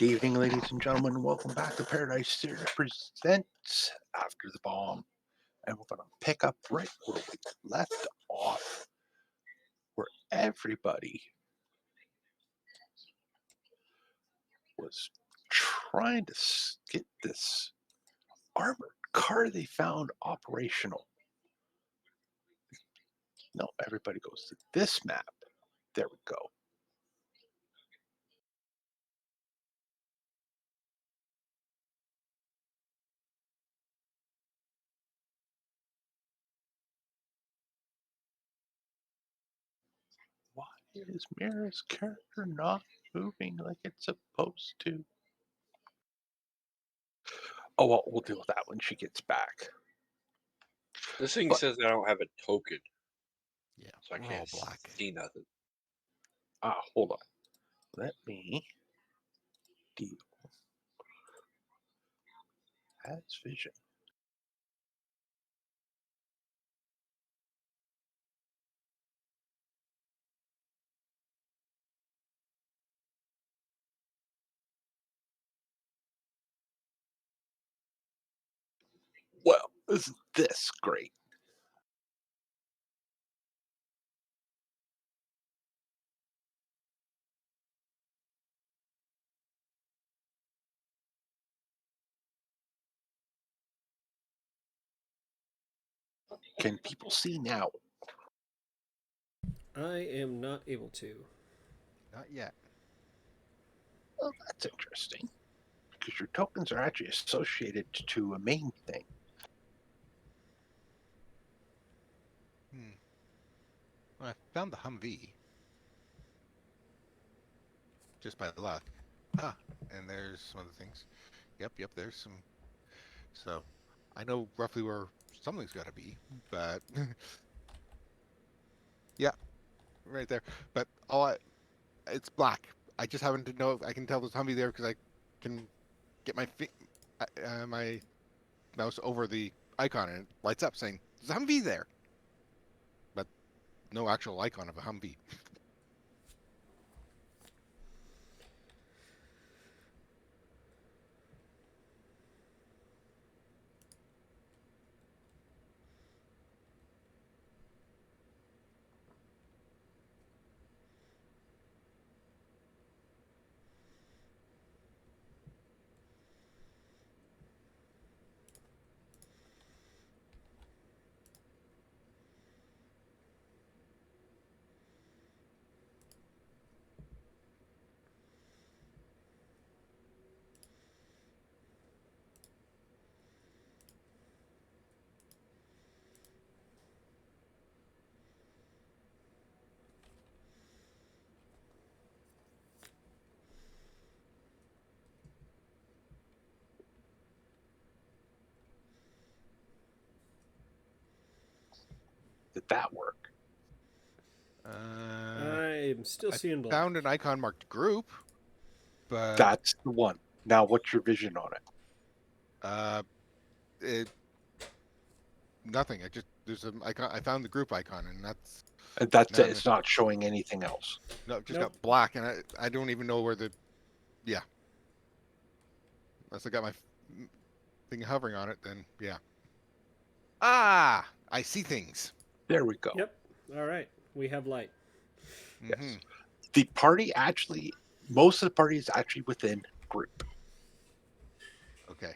Good evening, ladies and gentlemen. Welcome back to Paradise Theater presents After the Bomb. And we're going to pick up right where we left off, where everybody was trying to get this armored car they found operational. No, everybody goes to this map. There we go. Why is Mira's character not moving like it's supposed to? Oh, well, we'll deal with that when she gets back. This thing But says I don't have a token, Yeah, so I we're all can't black. see nothing. hold on. Let me deal. Has vision. Well, isn't this great? Can people see now? I am not able to. Not yet. Well, that's interesting. Because your tokens are actually associated to a main thing. Well, I found the Humvee. Just by luck. Ah, and there's some other things. Yep, there's some. So, I know roughly where something's got to be, but yeah, right there. But it's black. I just happen to know I can tell there's Humvee there because I can get my mouse over the icon and it lights up saying there's a Humvee there, but no actual icon of a Humvee. Did that work? I'm still I seeing black. found an icon marked group, but That's the one. Now, what's your vision on it? uh, it nothing. I just there's an icon. I found the group icon, and that's And that's it. none. It's not showing anything else. No, it just Nope. got black, and I don't even know where the yeah. Unless I got my thing hovering on it, then yeah. Ah, I see things. There we go. Yep. All right. We have light. Mm-hmm. Yes. The party actually, most of the party is actually within group. Okay.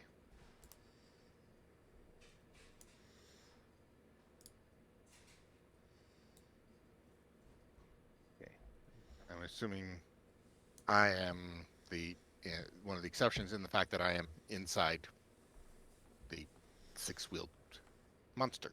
Okay. I'm assuming I am the one of the exceptions in the fact that I am inside the six-wheeled monster.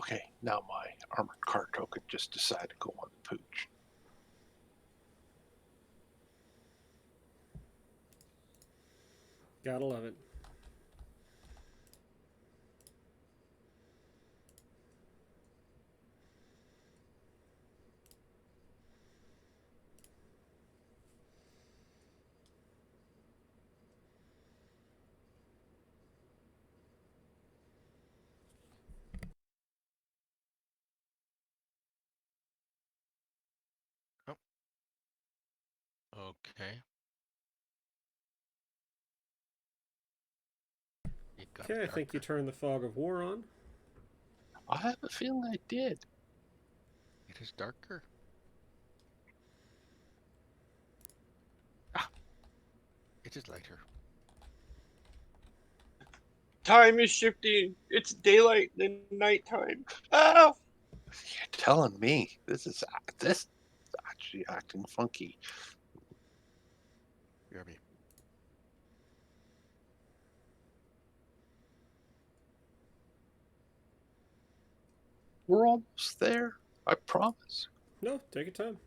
Okay, now my armored car token just decided to go on the pooch. Gotta love it. Okay. It got Okay, I think you darker. turned the fog of war on. I have a feeling I did. It is darker. It is lighter. Time is shifting. It's daylight then nighttime. Ah! You're telling me this actually acting funky. BRB. We're almost there. I promise. No, take your time.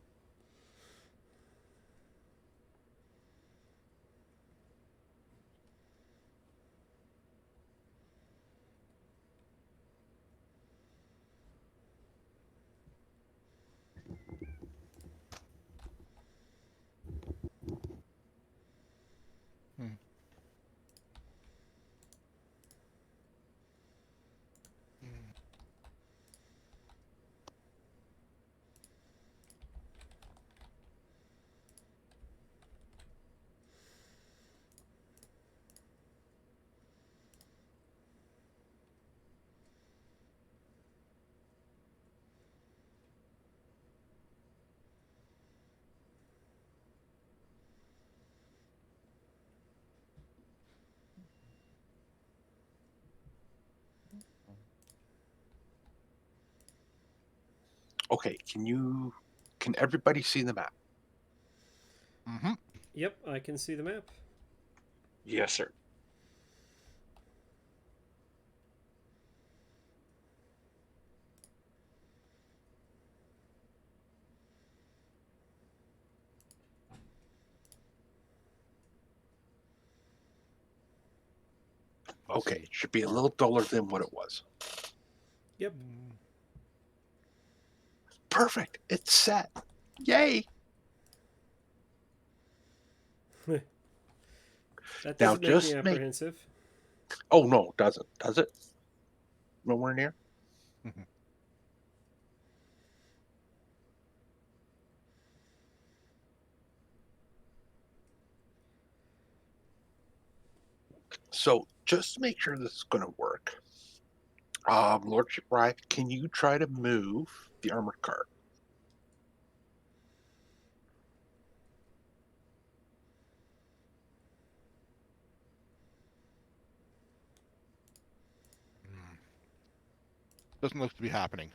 Hmm. Hmm. Okay, can everybody see the map? Mm-hmm. Yep, I can see the map. Yes, sir. Okay, it should be a little duller than what it was. Yep. Perfect. It's set. Yay. That Now doesn't make me just make apprehensive. Oh no, it doesn't. Does it? Nowhere near? Mm-hmm. So just to make sure this is gonna work. Lordship Rive, can you try to move the armored car? Doesn't look to be happening.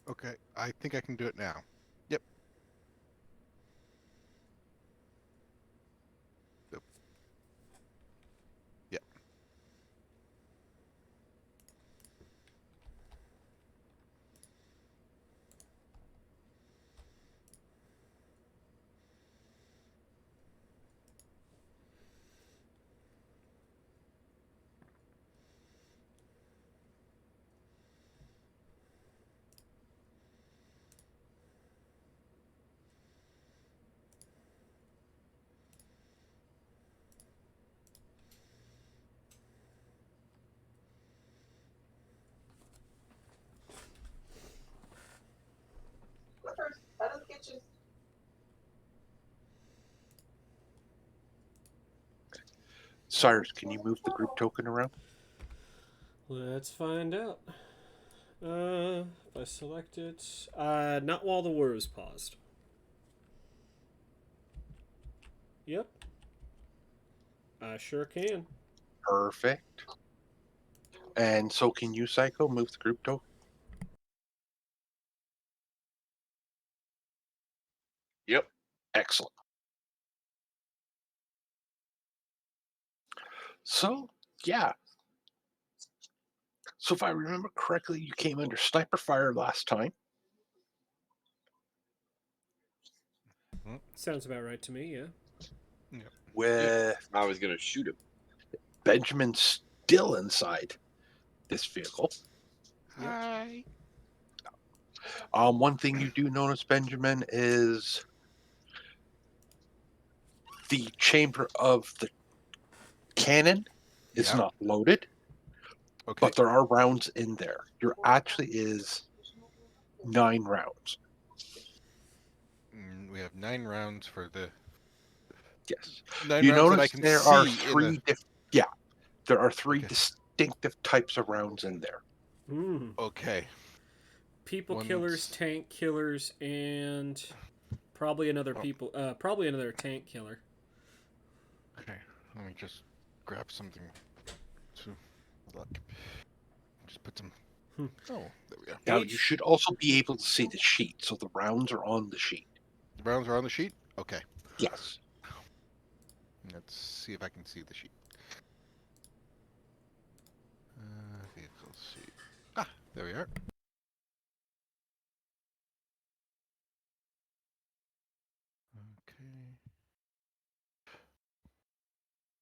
Okay, I think I can do it now. Yep. Yep. Yep. First, out of the kitchen. Cyrus, can you move the group token around? Let's find out. If I select it, not while the war is paused. Yep, I sure can. Perfect. And so can you, Psycho, move the group token? Excellent. So, yeah. So if I remember correctly, you came under sniper fire last time. Sounds about right to me. Yeah. With I was gonna shoot him. Benjamin still inside this vehicle. Yep. Hi. One thing you do notice, Benjamin, is the chamber of the cannon is Yeah. not loaded, Okay. but there are rounds in there. There actually is 9 rounds. We have 9 rounds for the Yes. 9 You rounds that I notice can there see are in 3 the. there are 3 Okay. distinctive types of rounds in there. Mm. Okay. People killers, One's- tank killers, and probably another probably another tank killer. Okay. Let me just grab something to look. Just put some. Hmm. Oh, there we go. Now, you H- should also be able to see the sheet, so the rounds are on the sheet. The rounds are on the sheet. Okay. Yes. Let's see if I can see the sheet. Vehicle sheet. Ah, there we are.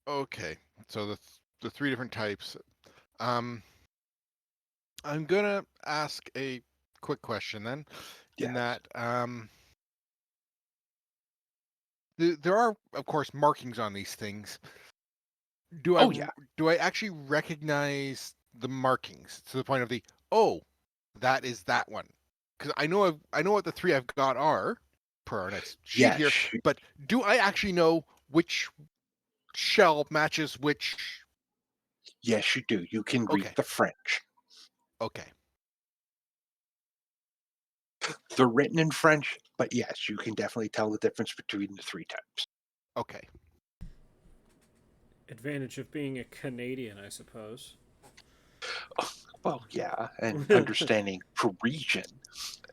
Okay. So the 3 different types. I'm gonna ask a quick question then. In Yes. that there are of course markings on these things. Do I Oh, yeah. do I actually recognize the markings to the point of that is that one? Because I know what the 3 I've got are per our next sheet Yes. here, but do I actually know which shell matches which? Yes, you do. You can read Okay. the French. Okay. They're written in French, but yes, you can definitely tell the difference between the 3 types. Okay. Advantage of being a Canadian, I suppose. Well, yeah, and understanding Parisian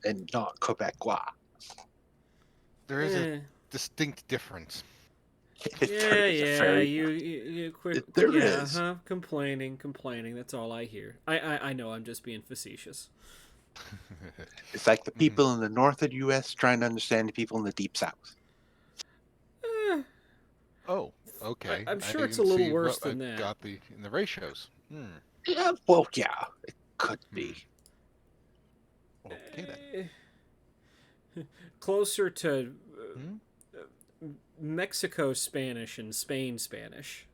and not Quebecois. There is a Eh. distinct difference. Yeah. You quit. There yeah, is. Complaining. That's all I hear. I know. I'm just being facetious. It's like the Mhm. people in the north of the U.S. trying to understand the people in the deep south. Eh, Oh, okay. I'm I sure didn't it's a little see worse what than I that. got in the ratios. Yeah, well, yeah, it could be. Okay then. Closer to Hmm? Mexico Spanish and Spain Spanish.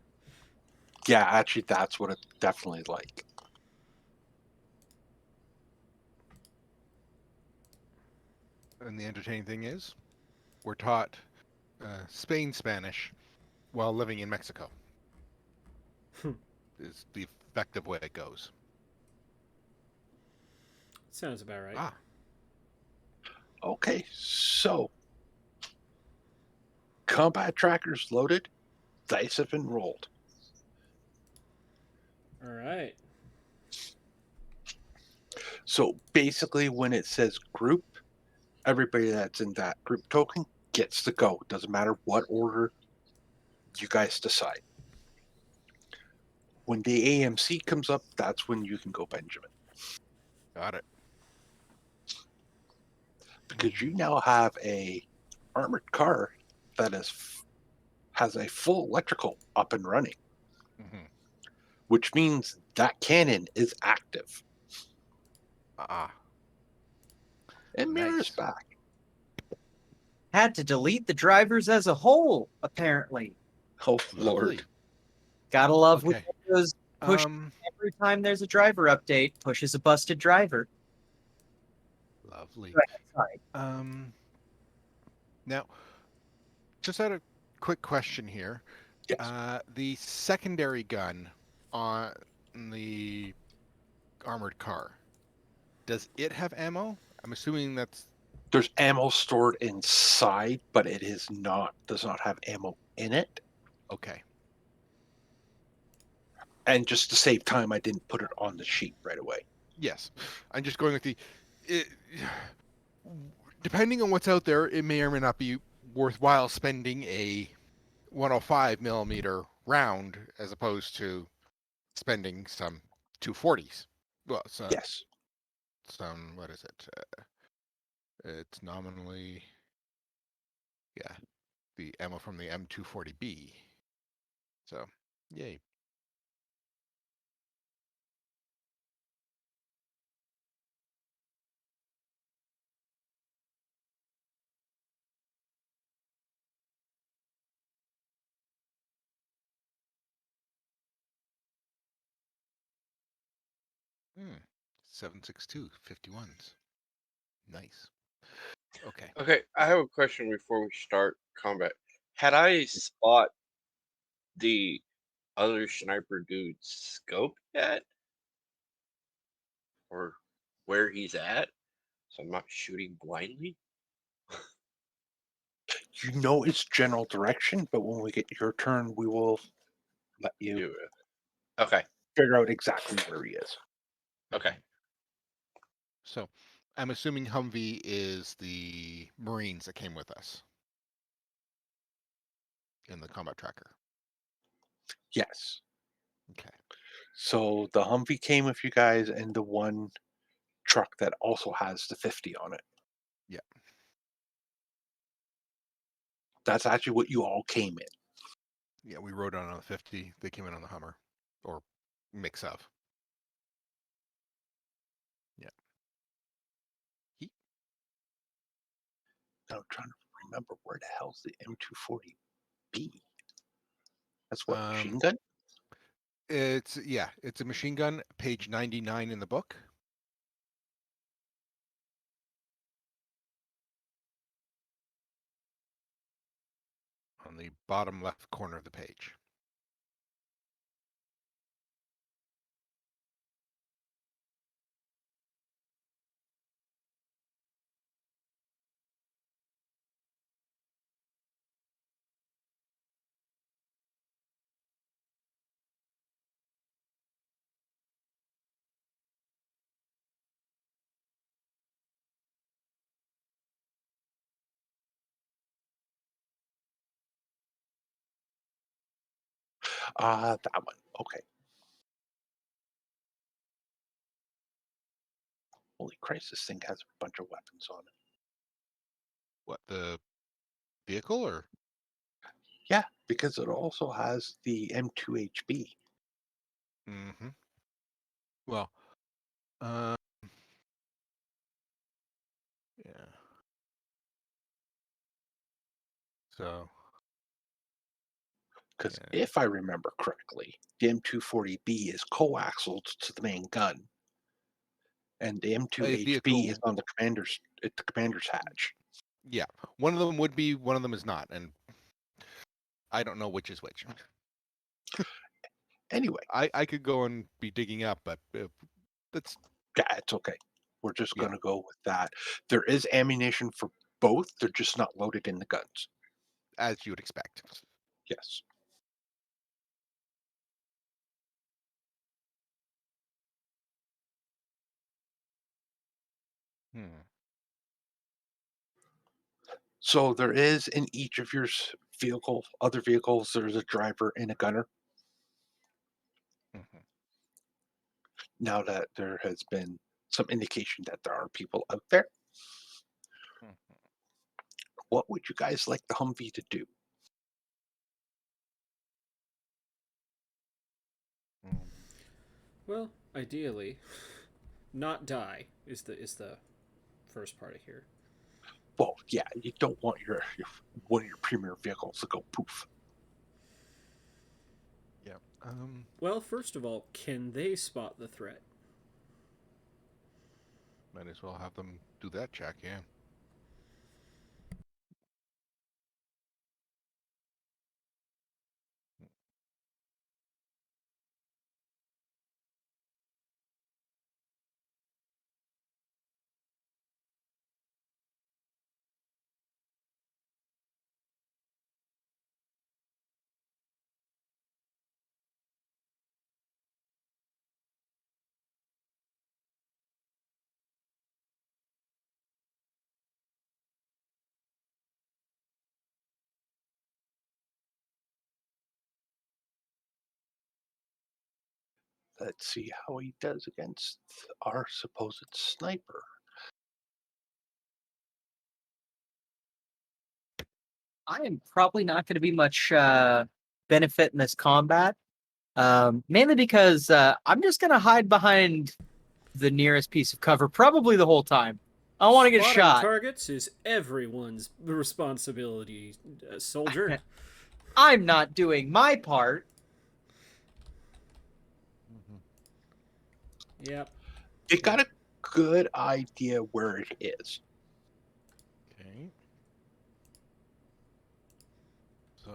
Yeah, actually, that's what it's definitely like. And the entertaining thing is, we're taught Spain Spanish while living in Mexico. Is the effective way it goes. Sounds about right. Ah, Okay, so combat trackers loaded, dice have been rolled. All right. So basically, when it says group, everybody that's in that group token gets to go. Doesn't matter what order you guys decide. When the AMC comes up, that's when you can go, Benjamin, got it. because you now have a armored car that has a full electrical up and running, Mm-hmm. which means that cannon is active. Ah, And Mira's nice. back. Had to delete the drivers as a whole, apparently. Oh Lovely. Lord! Gotta love Okay. Windows push every time there's a driver update, pushes a busted driver. Lovely. Go ahead, sorry. Now, just had a quick question here. Yes, The secondary gun on the armored car, does it have ammo? I'm assuming that's there's ammo stored inside, but it does not have ammo in it. okay. And just to save time, I didn't put it on the sheet right away. Yes, I'm just going with depending on what's out there, it may or may not be worthwhile spending a 105 millimeter round as opposed to spending some 240s. Well, Yes. some what is it? It's nominally, yeah, the ammo from the M240B. So, yay. Hmm. 7.62 51s. Nice. Okay. Okay, I have a question before we start combat. Had I spot the other sniper dude's scope yet, or where he's at, so I'm not shooting blindly? You know its general direction, but when we get your turn, we will let you Do it. Okay. figure out exactly where he is. Okay. So, I'm assuming Humvee is the Marines that came with us in the combat tracker. Yes. Okay. So the Humvee came with you guys and the one truck that also has the 50 on it. Yeah. That's actually what you all came in. Yeah, we rode on the 50. They came in on the Hummer, or mix of. Yeah. Now I'm trying to remember where the hell's the M240B? That's what, machine gun? It's it's a machine gun, page 99 in the book. On the bottom left corner of the page. That one. Okay. Holy Christ, this thing has a bunch of weapons on it. What, the vehicle or? Yeah, because it also has the M2HB. Mm-hmm. Well, uh, yeah. So, Because yeah. if I remember correctly, the M240B is coaxial to the main gun, and the A M2HB is vehicle, on the commander's hatch. yeah. One of them would be, one of them is not, and I don't know which is which. Anyway, I could go and be digging up, but that's yeah, it's okay. We're just Yeah. going to go with that. There is ammunition for both. They're just not loaded in the guns. as you would expect. Yes. Hmm. So there is in each of your other vehicles, there's a driver and a gunner. Mhm. Now that there has been some indication that there are people out there, Mhm. what would you guys like the Humvee to do? Mm. Well, ideally, not die is the first part of here. Well, yeah, you don't want your one of your premier vehicles to go poof. Yeah. Well, first of all, can they spot the threat? Might as well have them do that check, yeah. Let's see how he does against our supposed sniper. I am probably not going to be much benefit in this combat, mainly because I'm just going to hide behind the nearest piece of cover, probably the whole time. I don't want to get Spotting shot. targets is everyone's responsibility, soldier. I'm not doing my part. Yep. You got a good idea where it is. Okay. So.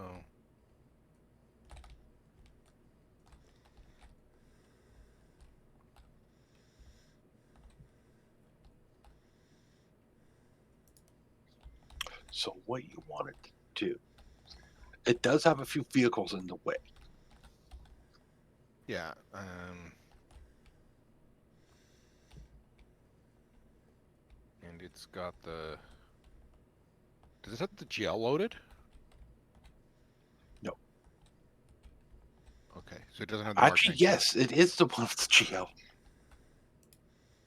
So what you want it to do? It does have a few vehicles in the way. Yeah. And it's got the. Does it have the GL loaded? No. Okay, so it doesn't have the Actually, Mark 19. yes, it is the one with the GL.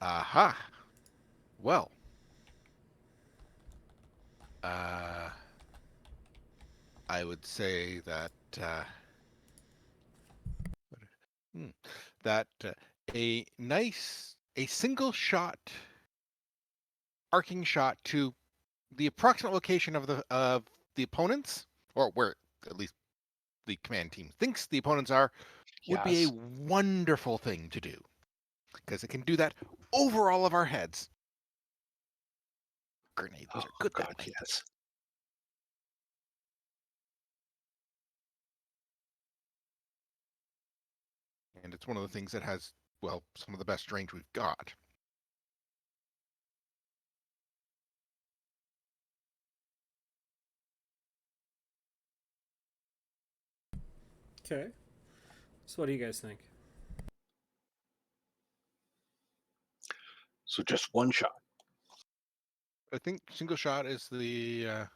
Aha. Well. I would say that a single shot, arcing shot to the approximate location of the opponents, or where at least the command team thinks the opponents are, would be a Yes. wonderful thing to do, because it can do that over all of our heads. Grenade, those are good God, that way. yes. And it's one of the things that has, well, some of the best range we've got. Okay. So what do you guys think? So just one shot. I think single shot is the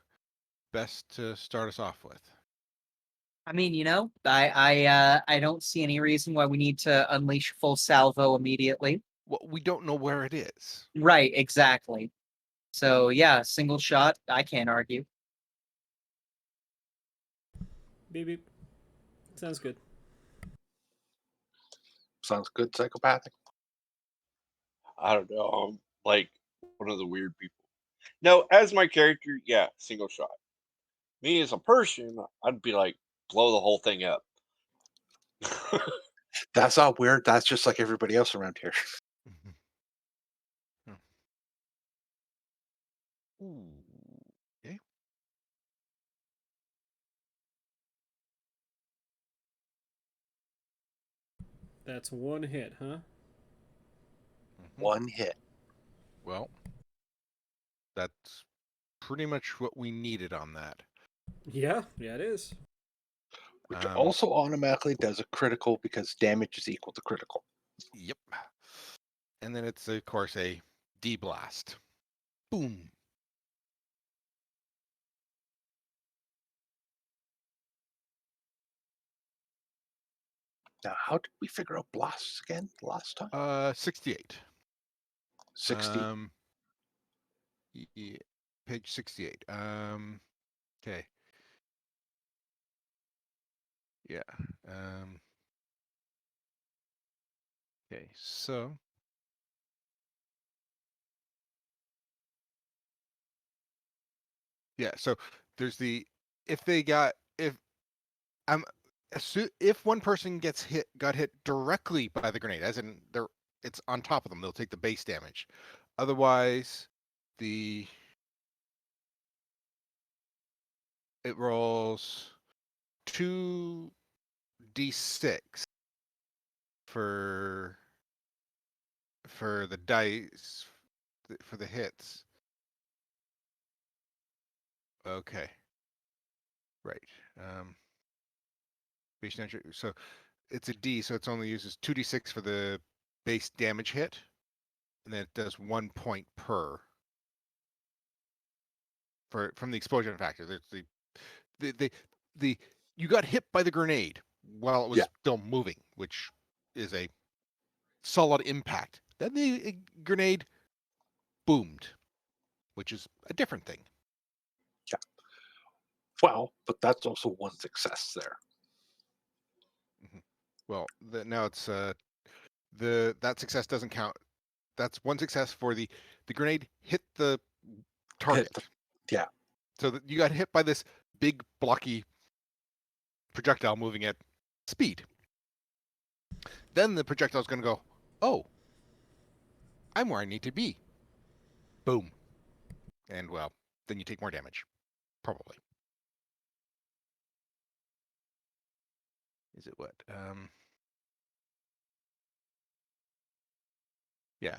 best to start us off with. I mean, I don't see any reason why we need to unleash full salvo immediately. Well, we don't know where it is. Right, exactly. So yeah, single shot. I can't argue. Beep beep. Sounds good. Sounds good, psychopathic. I don't know. I'm like one of the weird people. No, as my character, yeah, single shot. Me as a person, I'd be like, blow the whole thing up. That's not weird. That's just like everybody else around here. Ooh. Okay. That's one hit, huh? One hit. Well, that's pretty much what we needed on that. Yeah, it is. Which also automatically does a critical because damage is equal to critical. Yep. And then it's, of course, a D-blast. Boom. Now, how did we figure out blasts again last time? 68. 60. Page 68. Okay. Yeah. Okay, so yeah, so there's the if one person got hit directly by the grenade, as in it's on top of them, they'll take the base damage. Otherwise, it rolls 2d6 for the dice for the hits. Okay. Right. Base damage. So it's a D, so it only uses 2d6 for the base damage hit, and then it does 1 point per from the explosion factor. There's the you got hit by the grenade while it was Yeah. still moving, which is a solid impact. Then the grenade boomed, which is a different thing. Well, but that's also one success there. Well, now it's that success doesn't count. That's one success for the grenade hit the target. Yeah. So that you got hit by this big blocky projectile moving at speed. Then the projectile's going to go, oh, I'm where I need to be. Boom. And well, then you take more damage. Probably. Is it what? Yeah.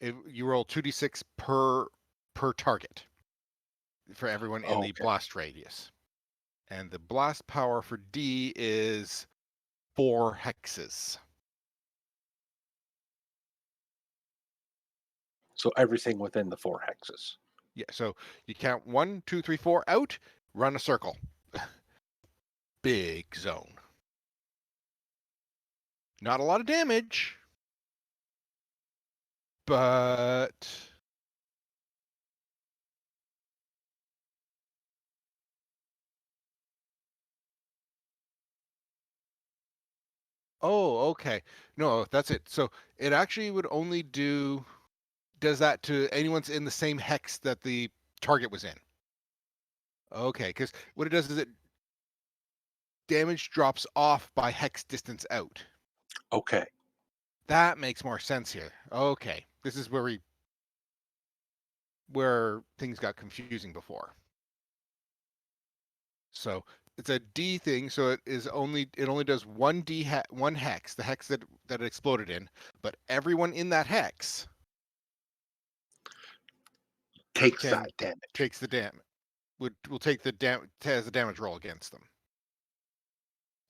You roll 2d6 per target for everyone in the Okay. blast radius. And the blast power for D is 4 hexes. So everything within the 4 hexes. Yeah, so you count 1, 2, 3, 4 out, run a circle. Big zone. Not a lot of damage, but oh, okay. No, that's it. So it actually would only does that to anyone's in the same hex that the target was in. Okay, because what it does is it damage drops off by hex distance out. Okay. That makes more sense here. Okay, this is where things got confusing before. So it's a D thing, so it only does one one hex, the hex that it exploded in, but everyone in that hex Takes can that damage. takes the damage. Will take the has a damage roll against them.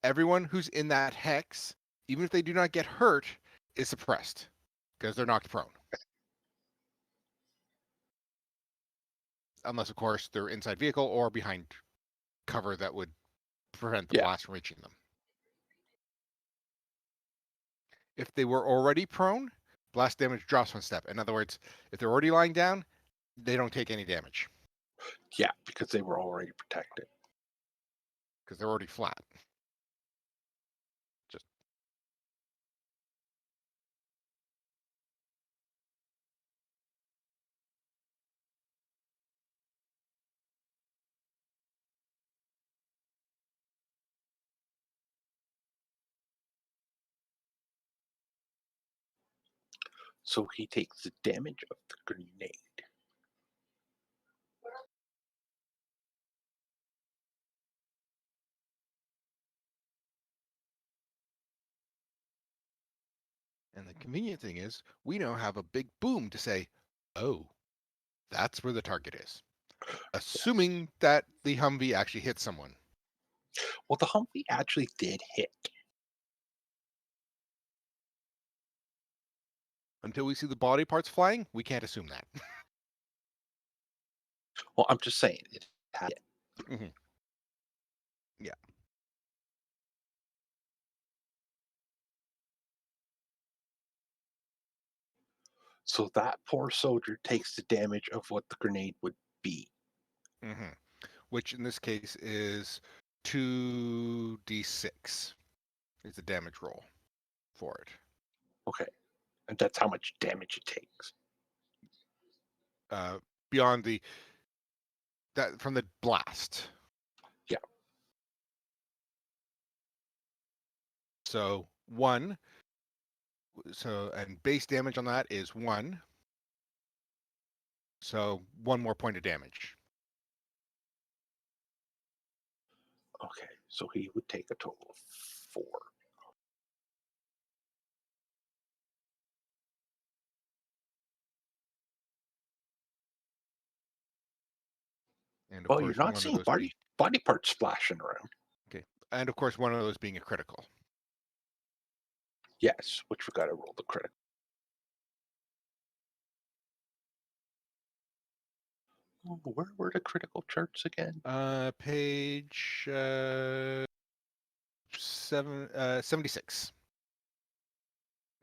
Everyone who's in that hex, even if they do not get hurt, is suppressed because they're knocked prone. Unless, of course, they're inside vehicle or behind cover that would prevent the Yeah. blast from reaching them. If they were already prone, blast damage drops one step. In other words, if they're already lying down, they don't take any damage Yeah, because they were already protected. because they're already flat. Just So he takes the damage of the grenade. and the convenient thing is, we now have a big boom to say, oh, that's where the target is. Assuming that the Humvee actually hit someone. Well, the Humvee actually did hit. Until we see the body parts flying, we can't assume that. Well, I'm just saying it had it. Mhm. Yeah. So that poor soldier takes the damage of what the grenade would be. Mm-hmm. Which in this case is 2d6 is the damage roll for it. Okay. And that's how much damage it takes. Beyond that from the blast. Yeah. So 1. So and base damage on that is 1. So 1 more point of damage. Okay. So he would take a total of 4. And of Well, course, you're not one of seeing those body parts splashing around. okay. And of course, one of those being a critical. Yes, which we got to roll the critical. Oh, where were the critical charts again? Page 76.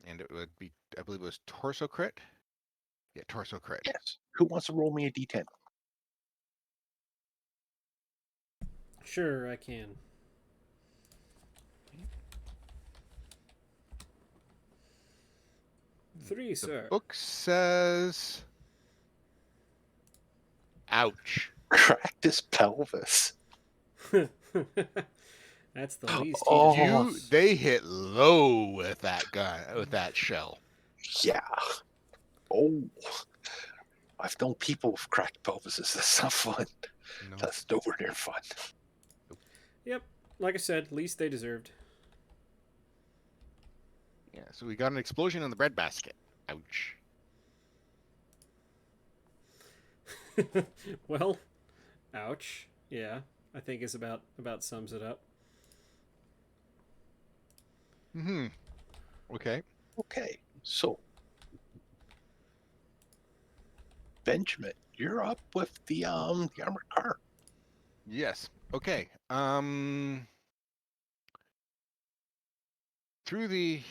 And it would be, I believe it was torso crit. Yeah, torso crit. Yes. Who wants to roll me a d10? Sure, I can. Three, The sir. book says, ouch. Cracked his pelvis. That's the least he Oh. They hit low with that gun, with that shell. Yeah. Oh. I've known people with cracked pelvises. That's not fun. No. That's nowhere near fun. Yep, like I said, least they deserved. Yeah, so we got an explosion in the breadbasket. Ouch. Well, ouch. Yeah, I think is about sums it up. Hmm. Okay. Okay. So, Benjamin, you're up with the armored car. Yes. Okay. Through the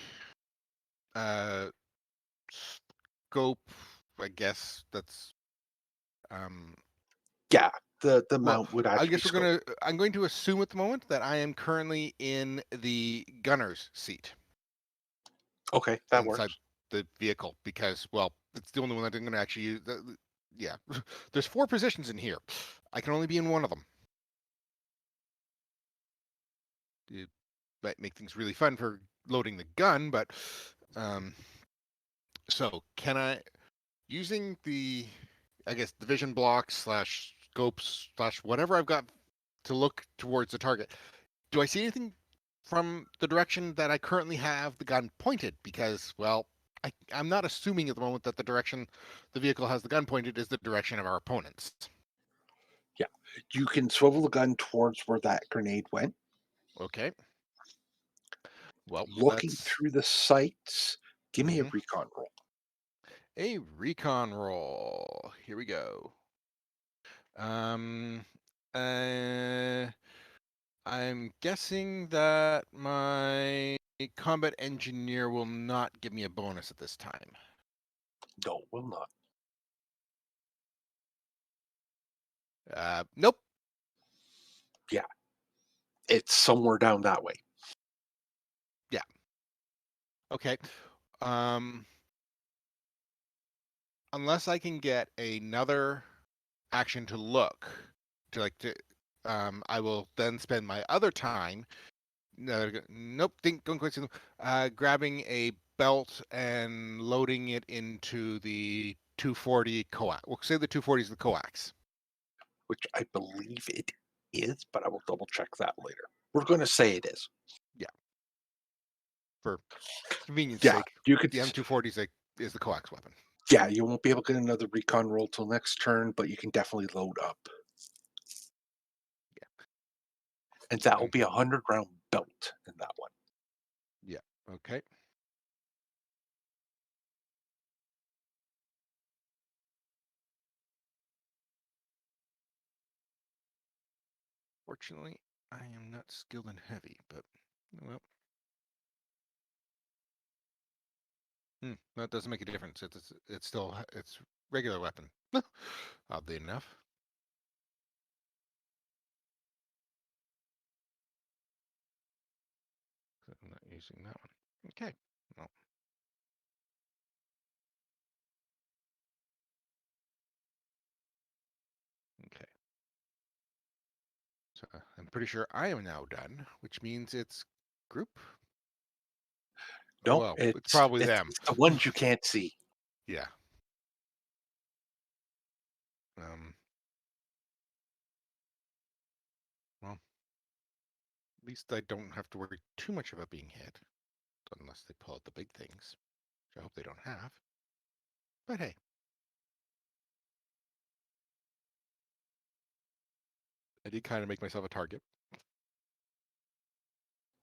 scope, I guess that's Yeah. The well, mount would I actually guess scope. I'm going to assume at the moment that I am currently in the gunner's seat Okay, that inside works. the vehicle because, well, it's the only one that I'm going to actually use. Yeah, there's 4 positions in here. I can only be in one of them. It might make things really fun for loading the gun, but so can I, using the, I guess, the vision blocks slash scopes slash whatever I've got to look towards the target, do I see anything from the direction that I currently have the gun pointed? Because, well, I'm not assuming at the moment that the direction the vehicle has the gun pointed is the direction of our opponents. You can swivel the gun towards where that grenade went. Okay. Well, Looking let's through the sights, give me a Mhm. recon roll. a recon roll. Here we go. Um, uh, I'm guessing that my combat engineer will not give me a bonus at this time. No, will not. Nope. It's somewhere down that way. Okay. Unless I can get another action to look I will then spend my other time. Nope. Don't quite see them. Grabbing a belt and loading it into the 240 coax. We'll say the 240 is the coax. Which I believe it is, but I will double check that later. We're going to say it is. For convenience Yeah, sake, you could. the M240 is the coax weapon. Yeah, you won't be able to get another recon roll till next turn, but you can definitely load up. Yeah. And that will be a 100-round belt in that one. Yeah. Okay. Fortunately, I am not skilled in heavy, but well. That doesn't make a difference. It's still it's regular weapon. Oddly enough. I'm not using that one. Okay. No. Okay. So I'm pretty sure I am now done, which means it's group. No, Well, it's probably them. It's the ones you can't see. Yeah. Well, at least I don't have to worry too much about being hit, unless they pull out the big things, which I hope they don't have. But hey. I did kind of make myself a target.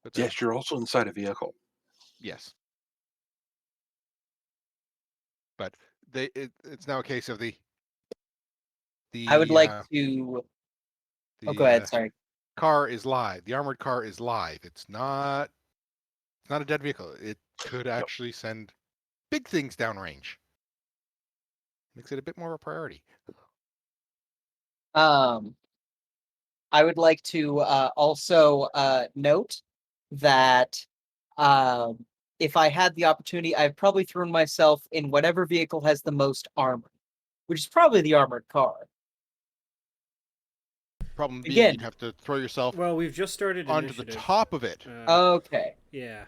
But Yes, you're also inside a vehicle. yes. But it's now a case of the I would like to. the Oh, go ahead. Sorry. car is live. The armored car is live. It's not It's not a dead vehicle. It could actually send big things downrange. Makes it a bit more of a priority. I would like to also note that if I had the opportunity, I've probably thrown myself in whatever vehicle has the most armor, which is probably the armored car. Problem being, Again. you'd have to throw yourself Well, we've just started onto the initiative. top of it. Okay. Yeah.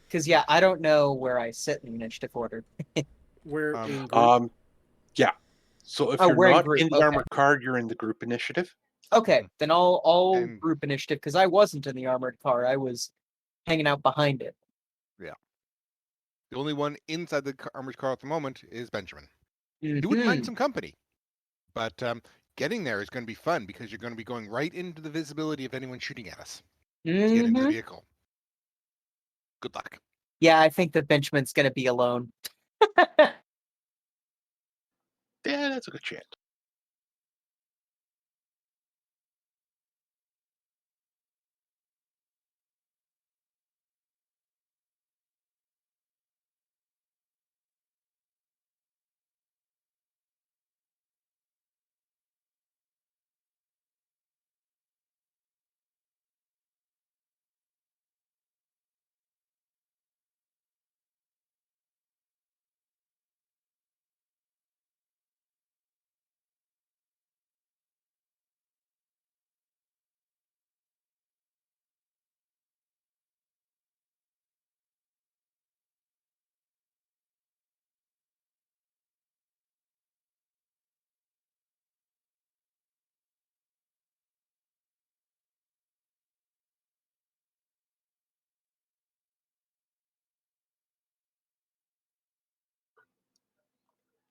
Because, yeah, I don't know where I sit in the initiative order. We're Um, in group. Yeah. So if Oh, you're we're in not group, in the okay. armored car, you're in the group initiative. Okay, then I'll And- group initiative because I wasn't in the armored car. I was hanging out behind it. The only one inside the armored car at the moment is Benjamin. He wouldn't mind Mhm. some company, but getting there is going to be fun because you're going to be going right into the visibility of anyone shooting at us to get into the Mhm. vehicle. Good luck. Yeah, I think that Benjamin's going to be alone. Yeah, that's a good chance.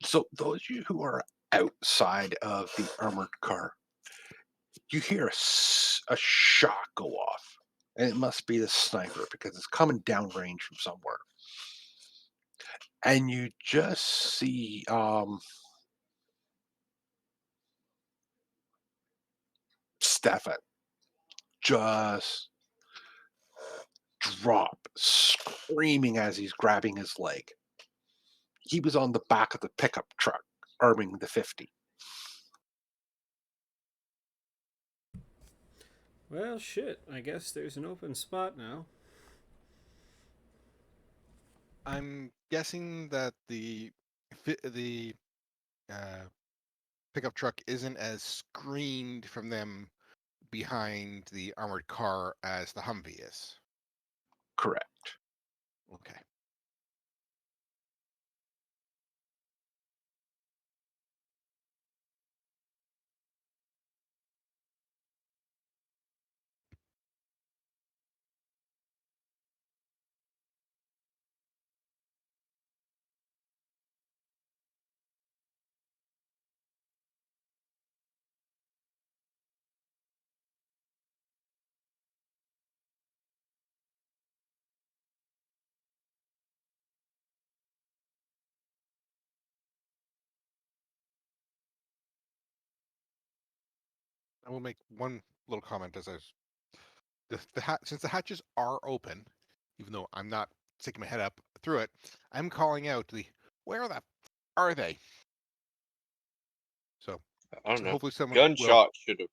So those of you who are outside of the armored car, you hear a shot go off, and it must be the sniper because it's coming downrange from somewhere. And you just see Stefan just drop, screaming as he's grabbing his leg. He was on the back of the pickup truck, arming the 50. Well, shit. I guess there's an open spot now. I'm guessing that the pickup truck isn't as screened from them behind the armored car as the Humvee is. Correct. Okay. I will make one little comment as I was since the hatches are open, even though I'm not sticking my head up through it, I'm calling out where the are they? So I don't know. hopefully someone will. Gunshot should have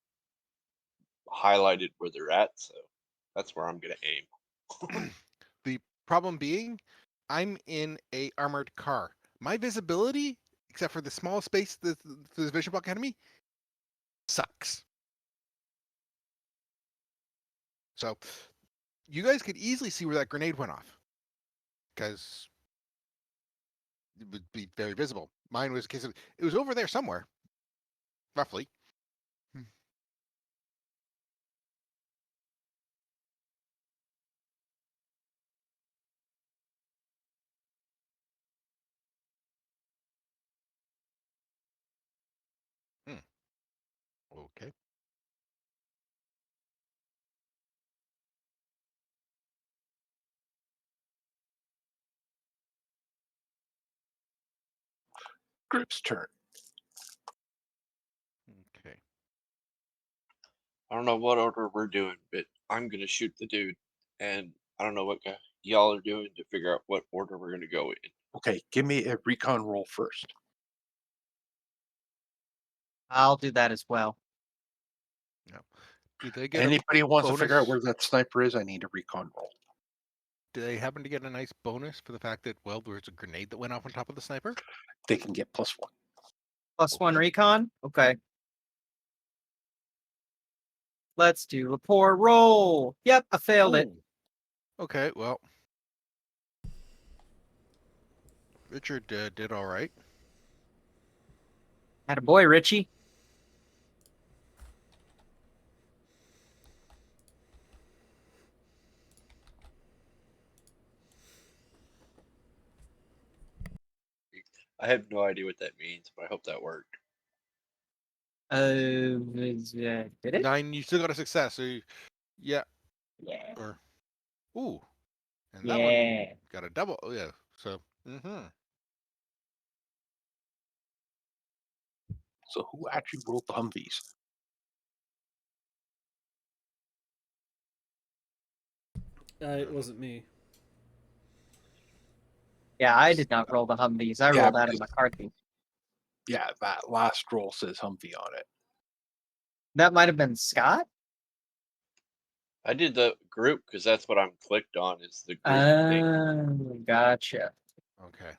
highlighted where they're at, so that's where I'm gonna aim. The problem being, I'm in a armored car. My visibility, except for the small space the vision block ahead of me, sucks. So you guys could easily see where that grenade went off, because it would be very visible. Mine was a case of it was over there somewhere, roughly. Okay. Group's turn. Okay. I don't know what order we're doing, but I'm gonna shoot the dude, and I don't know what guy. y'all are doing to figure out what order we're going to go in. Okay, give me a recon roll first. I'll do that as well. Do they get Anybody who wants to figure out bonus? where that sniper is, I need a recon roll. Do they happen to get a nice bonus for the fact that, well, there's a grenade that went off on top of the sniper? They can get +1. +1 recon? Okay. Let's do rapport roll. Yep, I failed it. Ooh. Okay, well. Richard did all right. Had a boy, Richie. I have no idea what that means, but I hope that worked. Did it? 9, you still got a success. So yeah. Yeah. Or, ooh. And that Yeah. one got a double. Oh, yeah. So, So who actually rolled the Humvees? It wasn't me. Yeah, I did not roll the Humvees. I Yeah, rolled Adam because- McCarthy. Yeah, that last roll says Humvee on it. That might have been Scott. I did the group because that's what I'm clicked on is the group thing. Oh, gotcha. okay.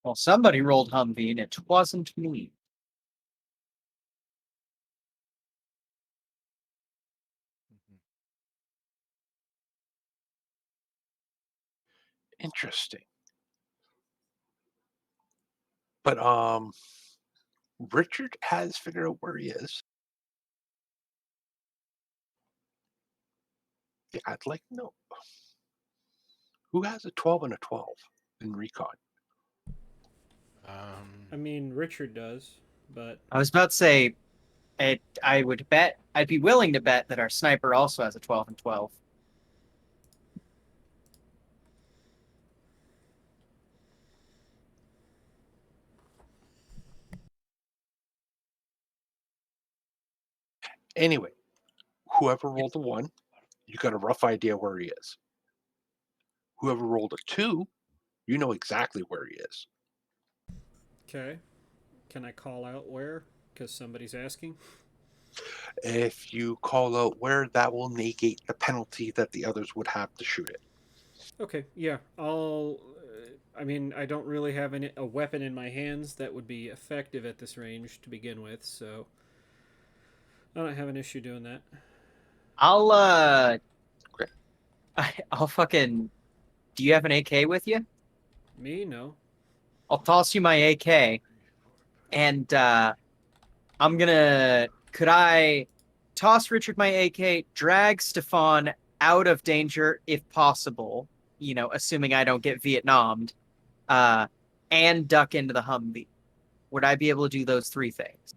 Well, somebody rolled Humvee and it wasn't me. Interesting. But Richard has figured out where he is. Yeah, I'd like to know who has a 12 and a 12 in recon. I mean, Richard does, but I was about to say, I would bet, I'd be willing to bet that our sniper also has a 12 and 12. Anyway, whoever rolled a 1, you got a rough idea where he is. Whoever rolled a 2, you know exactly where he is. okay. Can I call out where? Because somebody's asking. If you call out where, that will negate the penalty that the others would have to shoot it. Okay, yeah, I'll. I mean, I don't really have a weapon in my hands that would be effective at this range to begin with, so I don't have an issue doing that. I'll Okay. I'll fucking. Do you have an AK with you? Me, no. I'll toss you my AK, and I'm gonna. Could I toss Richard my AK, drag Stefan out of danger if possible? You know, assuming I don't get Vietnamed, and duck into the Humvee. Would I be able to do those 3 things?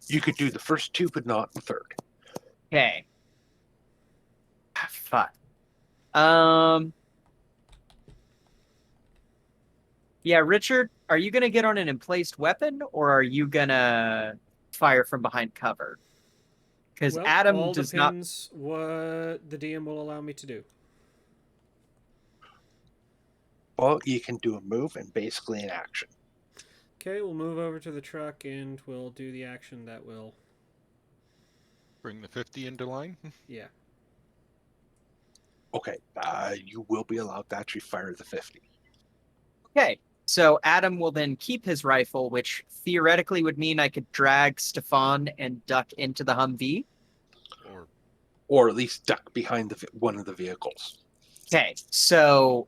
You could do the first 2, but not the third. Okay. Fuck. Yeah, Richard, are you gonna get on an emplaced weapon, or are you gonna fire from behind cover? Because Well, Adam all does not. depends what the DM will allow me to do. Well, you can do a move and basically an action. Okay, we'll move over to the truck and we'll do the action that will. Bring the 50 into line. Yeah. Okay, you will be allowed to actually fire the 50. Okay, so Adam will then keep his rifle, which theoretically would mean I could drag Stefan and duck into the Humvee. Or at least duck behind one of the vehicles. Okay, so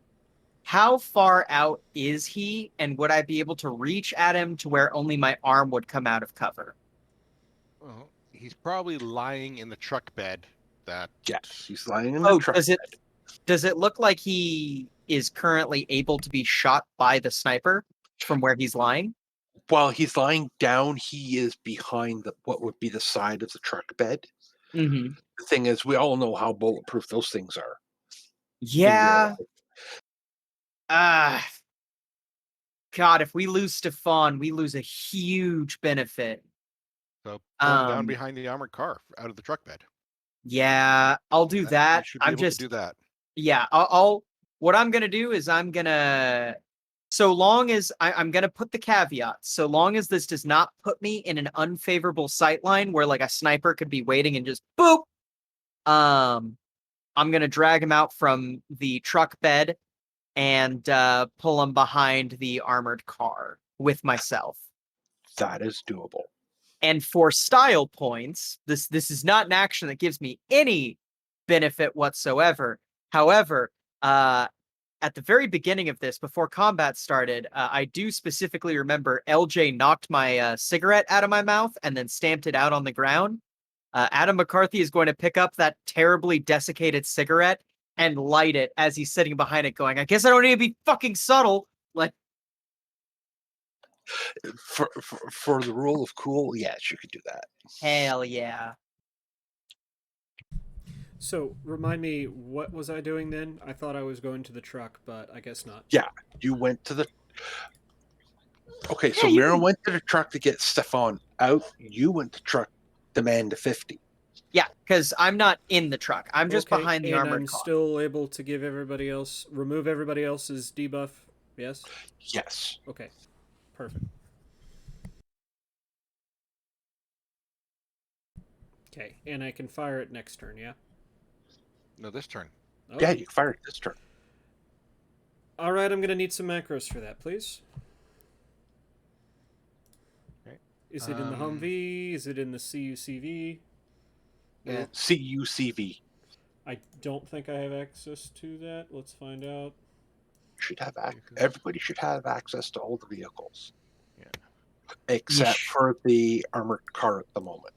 how far out is he, and would I be able to reach at him to where only my arm would come out of cover? Well, he's probably lying in the truck bed. That Yeah, he's lying in the truck. Does it look like he is currently able to be shot by the sniper from where he's lying? While he's lying down, he is behind what would be the side of the truck bed. Mm-hmm. The thing is, we all know how bulletproof those things are. Yeah. God, if we lose Stefan, we lose a huge benefit. so pull him down behind the armored car out of the truck bed. Yeah, I'll do You that. should be I'm able just to do that. yeah. I'll what I'm gonna do is I'm gonna so long as I'm gonna put the caveat. So long as this does not put me in an unfavorable sight line where like a sniper could be waiting and just boop. I'm gonna drag him out from the truck bed and pull him behind the armored car with myself. That is doable. And for style points, this is not an action that gives me any benefit whatsoever. However, at the very beginning of this, before combat started, I do specifically remember LJ knocked my cigarette out of my mouth and then stamped it out on the ground. Adam McCarthy is going to pick up that terribly desiccated cigarette and light it as he's sitting behind it, going, "I guess I don't need to be fucking subtle." Like, For the rule of cool, yes, you could do that. hell yeah. So remind me, what was I doing then? I thought I was going to the truck, but I guess not. Yeah, you went to the. Okay, so Yeah, you Mira can- went to the truck to get Stefan out. You went to truck demand to 50. Yeah, because I'm not in the truck. I'm just Okay, behind the and armored I'm car. still able to give remove everybody else's debuff. Yes. Yes. Okay. Perfect. Okay, and I can fire it next turn. Yeah. No, this turn. Okay. Yeah, you fired this turn. All right, I'm gonna need some macros for that, please. Okay. Is it in the Humvee? Is it in the CUCV? Yeah. CUCV. I don't think I have access to that. Let's find out. Should have Vehicles. everybody should have access to all the vehicles. Yeah. Except Yeesh. for the armored car at the moment.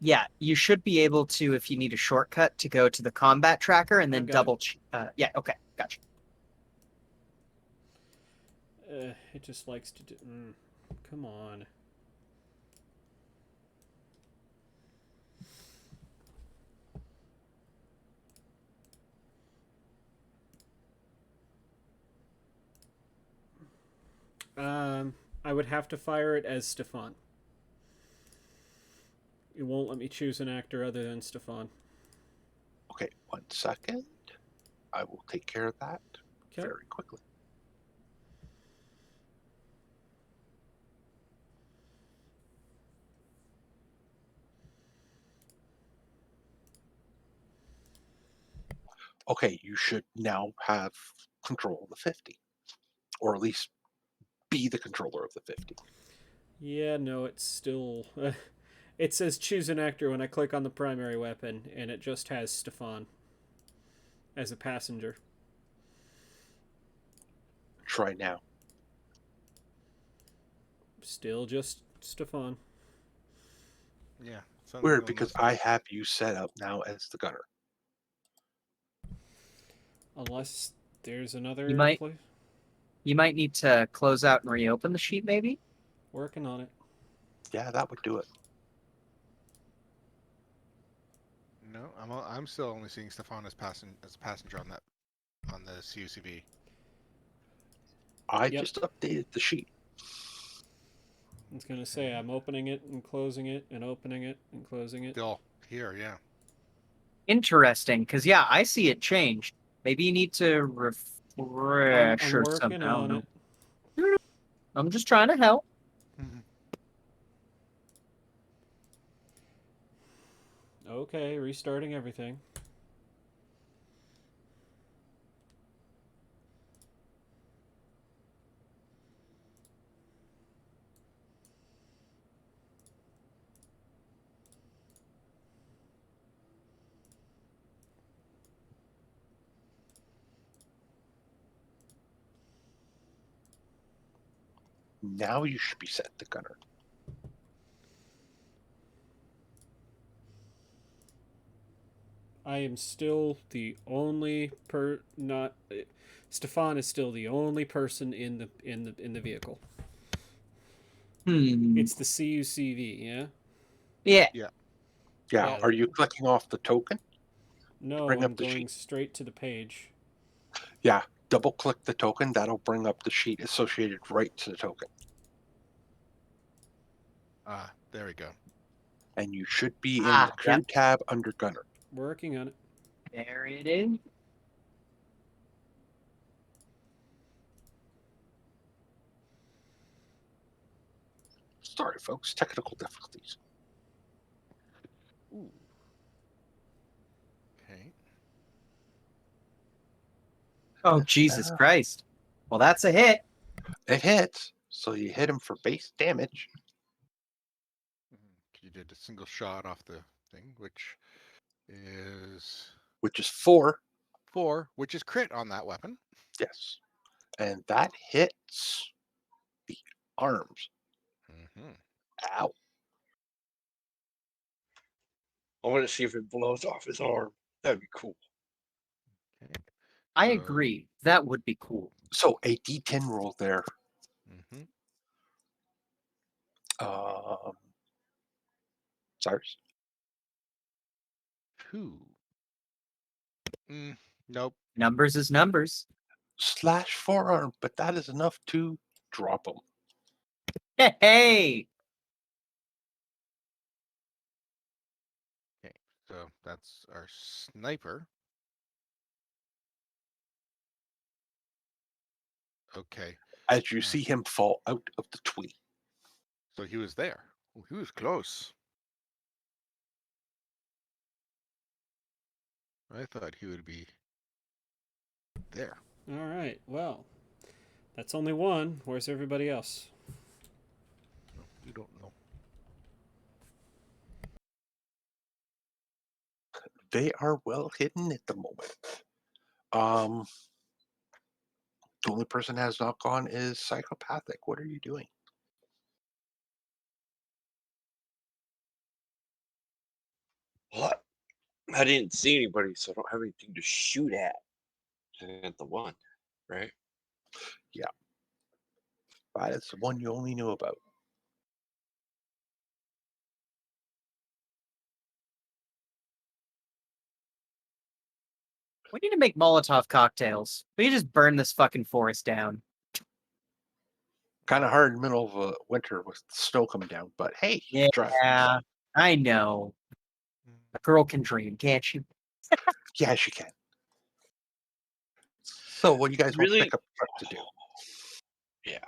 Yeah, you should be able to, if you need a shortcut, to go to the combat tracker and then I've got double. Yeah, okay, gotcha. It just likes to do. Come on. I would have to fire it as Stefan. It won't let me choose an actor other than Stefan. Okay, 1 second. I will take care of that Okay. very quickly. Okay, you should now have control of the 50. Or at least be the controller of the 50. Yeah, no, it's still. It says choose an actor when I click on the primary weapon, and it just has Stefan as a passenger. Try now. Still just Stefan. Yeah. something Weird, on because this- I have you set up now as the gunner. Unless there's another You might- place. You might need to close out and reopen the sheet, maybe. Working on it. Yeah, that would do it. No, I'm still only seeing Stefan as a passenger on the CUCV. I Yep. just updated the sheet. I was gonna say I'm opening it and closing it and opening it and closing it. Still here, yeah. Interesting, because yeah, I see it changed. Maybe you need to refresh I'm or working something. I on don't it. know. I'm just trying to help. Okay, restarting everything. Now you should be set to gunner. I am still the only Stefan is still the only person in the vehicle. It's the CUCV, yeah? Yeah. Yeah, Yeah. are you clicking off the token? No, Bring I'm up the going sheet. straight to the page. Yeah, double click the token. That'll bring up the sheet associated right to the token. Ah, there we go. And you should be in Ah, the crew tab under gunner. Working on it. There it is. Sorry, folks. Technical difficulties. Ooh. Okay. Oh, Jesus Christ. Well, that's a hit. It hits, so you hit him for base damage. You did a single shot off the thing, which is Which is 4. 4, which is crit on that weapon. Yes. And that hits the arms. Mm-hmm. Ow. I want to see if it blows off his arm. That'd be cool. Okay. I So- agree. That would be cool. So a D10 roll there. Mm-hmm. Cyrus. 2. Nope. Numbers is numbers. Slash forearm, but that is enough to drop him. Hey! Okay. So that's our sniper. Okay. As you see him fall out of the tree. So he was there. Oh, he was close. I thought he would be there. All right. Well, that's only one. Where's everybody else? No, you don't know. They are well hidden at the moment. The only person has not gone is psychopathic. What are you doing? What? I didn't see anybody, so I don't have anything to shoot at. At the one, right? That is the one you only knew about. We need to make Molotov cocktails. We can just burn this fucking forest down. Kind of hard in the middle of winter with snow coming down, but hey, you can try. Yeah, I know. A girl can dream, can't she? Yes, you can. So, what do you guys want Really? pickup truck to do? Yeah.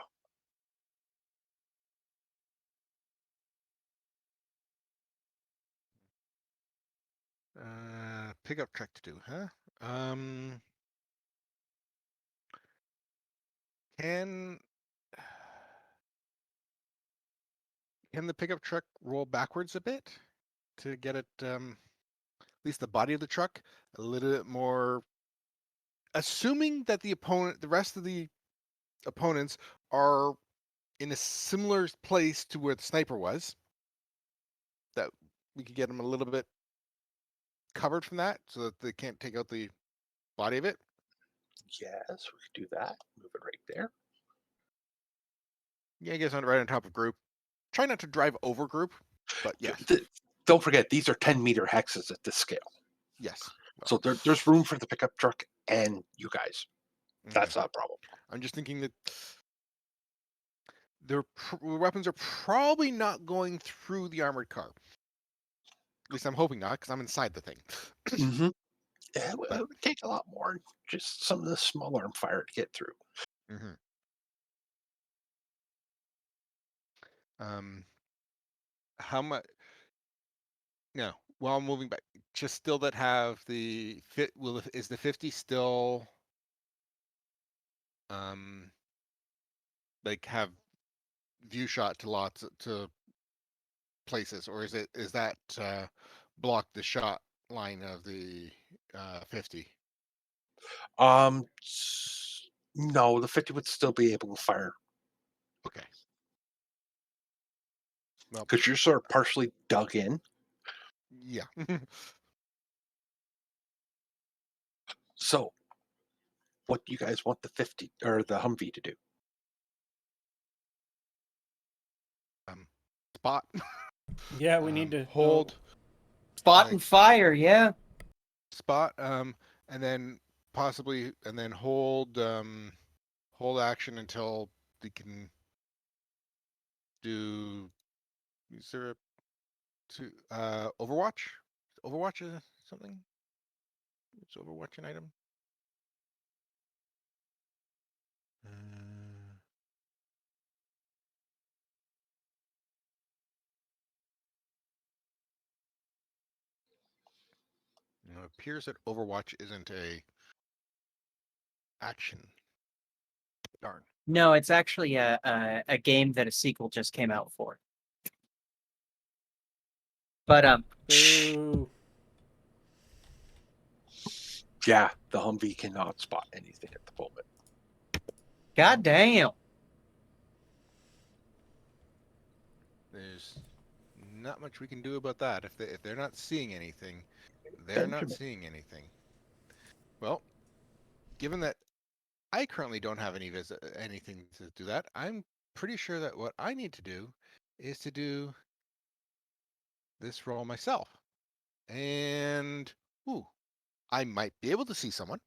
Pickup truck to do, huh? Can the pickup truck roll backwards a bit to get it, at least the body of the truck, a little bit more? Assuming that the rest of the opponents are in a similar place to where the sniper was, that we could get them a little bit covered from that, so that they can't take out the body of it. Yes, we could do that. Move it right there. Yeah, I guess right on top of group. Try not to drive over group, but yes, Don't forget, these are 10-meter hexes at this scale. yes. So there's room for the pickup truck and you guys. Mhm. That's not a problem. I'm just thinking that their weapons are probably not going through the armored car. At least I'm hoping not, because I'm inside the thing. Mm-hmm. It would take a lot more, just some of the small arm fire to get through. Mm-hmm. How much? No. While moving back, just still that have the fit. Is the 50 still like have view shot to lots to places, or is that block the shot line of the 50? No, the 50 would still be able to fire Okay. Well, because you're sort of partially dug in. yeah. So, what do you guys want the 50 or the Humvee to do? Spot. Yeah, we need to hold Spot Like- and fire, yeah. spot. And then possibly, and then hold action until they can do. Is there a to Overwatch? Overwatch is something? It's Overwatch an item. It appears that Overwatch isn't a action. Darn. No, it's actually a game that a sequel just came out for. But Boo. Yeah, the Humvee cannot spot anything at the moment. god damn. There's not much we can do about that. If they're not seeing anything, they're not Benjamin. seeing anything. Well, given that I currently don't have anything to do that, I'm pretty sure that what I need to do is to do this roll myself. And ooh, I might be able to see someone.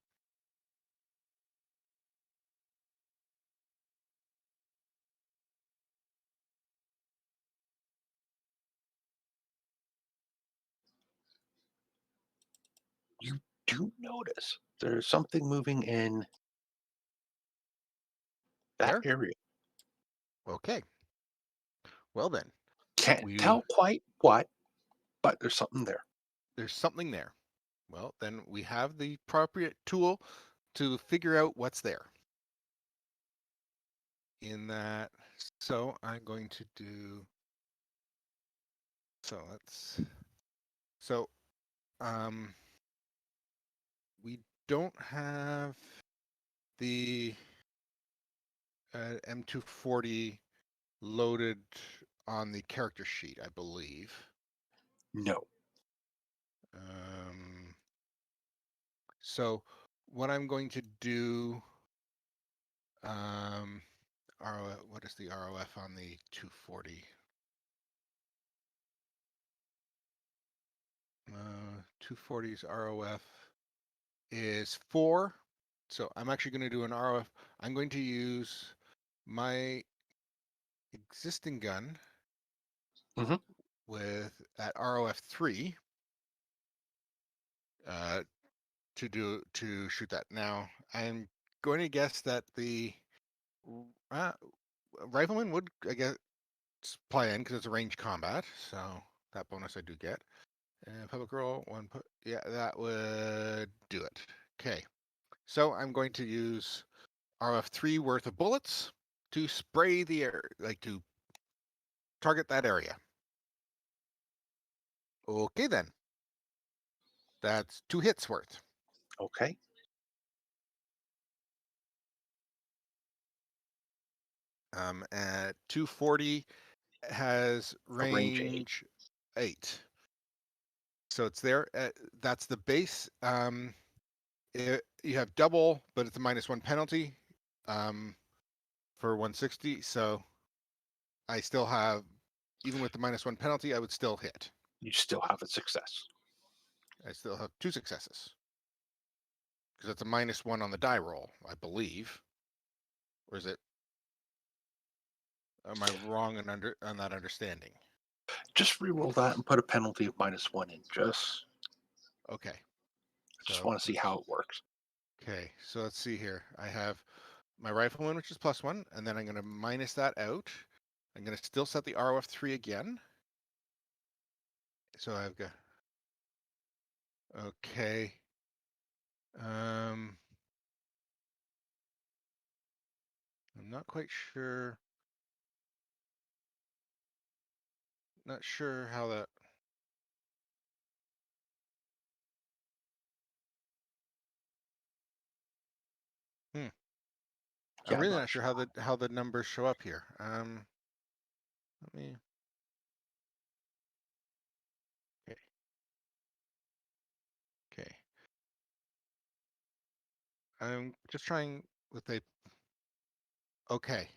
You do notice there's something moving in that There? area. Okay. Well then, Can't we tell quite what, but there's something there. there's something there. Well, then we have the appropriate tool to figure out what's there. In that, so I'm going to do. So let's. So, we don't have the M240 loaded on the character sheet, I believe. No. So what I'm going to do, what is the ROF on the 240? 240's ROF is 4. So I'm actually going to do an ROF. I'm going to use my existing gun Mhm. with at ROF 3 to shoot that. Now I'm going to guess that the rifleman would, I guess, play in because it's a range combat, so that bonus I do get. And public roll one put, yeah, that would do it. Okay, so I'm going to use RF3 worth of bullets to spray the air, like to target that area. Okay then, that's 2 hits worth. Okay. At 240 has A range 8. range 8. So it's there. That's the base. You have double, but it's a -1 penalty for 160. So I still have, even with the -1 penalty, I would still hit. You still have a success. I still have 2 successes because it's a -1 on the die roll, I believe. Or is it? Am I wrong on that understanding? Just re-roll that and put a penalty of -1 in. Just Okay. just want to see how it works. Okay, so let's see here. I have my rifleman, which is +1, and then I'm going to minus that out. I'm going to still set the ROF 3 again. So I've got, okay. I'm not quite sure. Not sure how that. I'm Yeah, really I'm not sure how the numbers show up here. Let me. Okay. Okay. I'm just trying with a. Okay.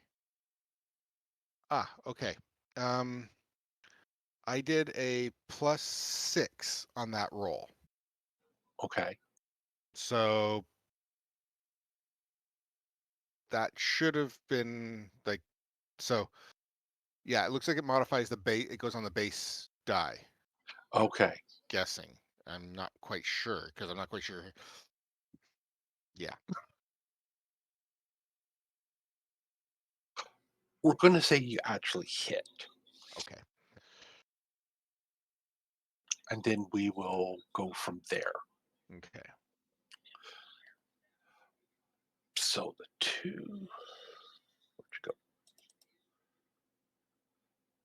Okay. I did a +6 on that roll. Okay. So that should have been like, so yeah, it looks like it modifies the base. It goes on the base die, Okay. guessing. I'm not quite sure because I'm not quite sure. Yeah. We're going to say you actually hit, Okay. and then we will go from there. Okay. So the 2, where'd you go?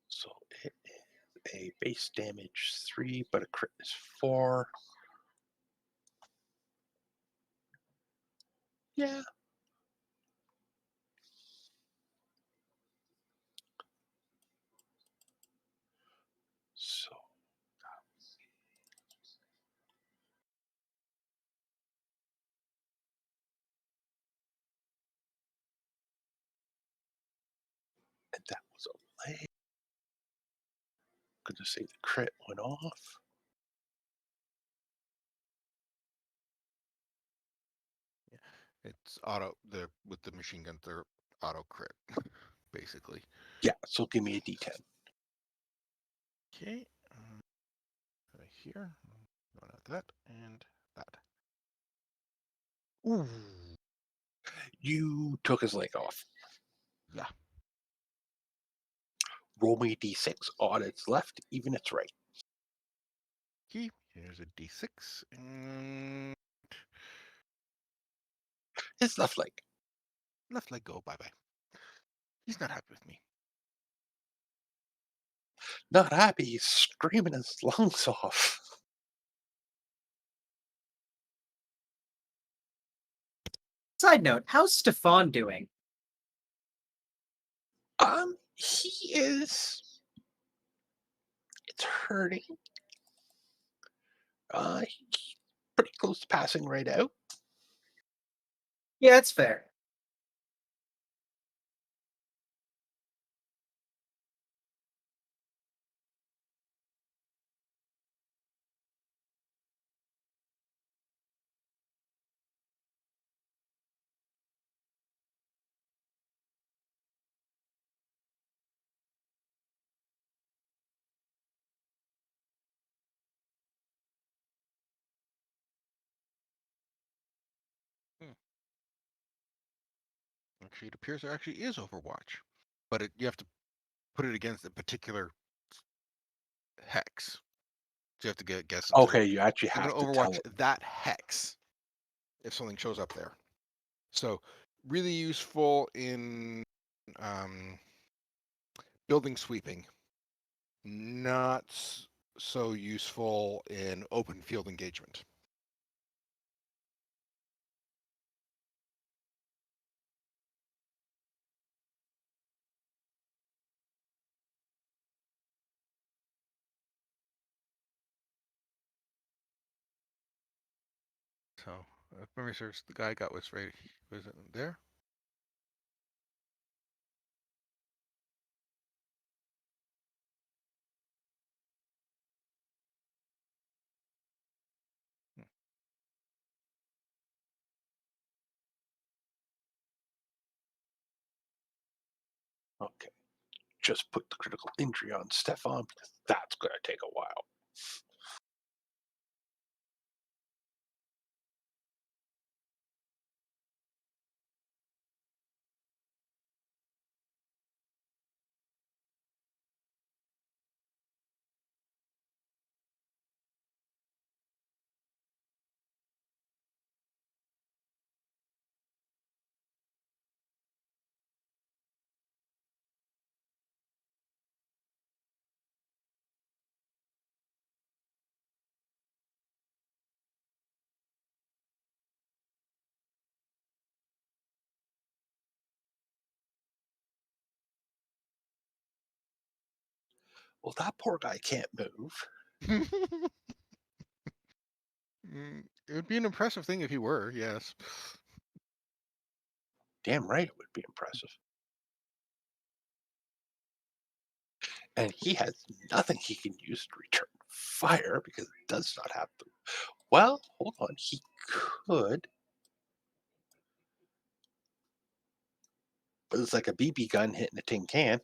So it is a base damage 3, but a crit is 4. Yeah. So and that was a leg. Going to say the crit went off. It's auto with the machine gun, they're auto crit, basically. Yeah, so give me a D10. Okay. Right here. No, not that and that. Ooh. You took his leg off. Yeah. Roll me a D6. Odd it's left, even it's right. Okay. Here's a D6 and His left leg. left leg go. Bye bye. He's not happy with me. Not happy. He's screaming his lungs off. Side note: how's Stefan doing? He is. It's hurting. He's pretty close to passing right out. Yeah, it's fair. Actually, it appears there actually is Overwatch, but you have to put it against a particular hex. So you have to guess. Okay, you actually I'm have going to to tell Overwatch him. that hex if something shows up there. So really useful in building sweeping. Not so useful in open field engagement. So if memory serves, the guy got was right. Was it there? Okay. Just put the critical injury on Stefan because that's going to take a while. Well, that poor guy can't move. It would be an impressive thing if he were, yes. Damn right it would be impressive. And he has nothing he can use to return fire because it does not have the. Well, hold on. He could. But it's like a BB gun hitting a tin can.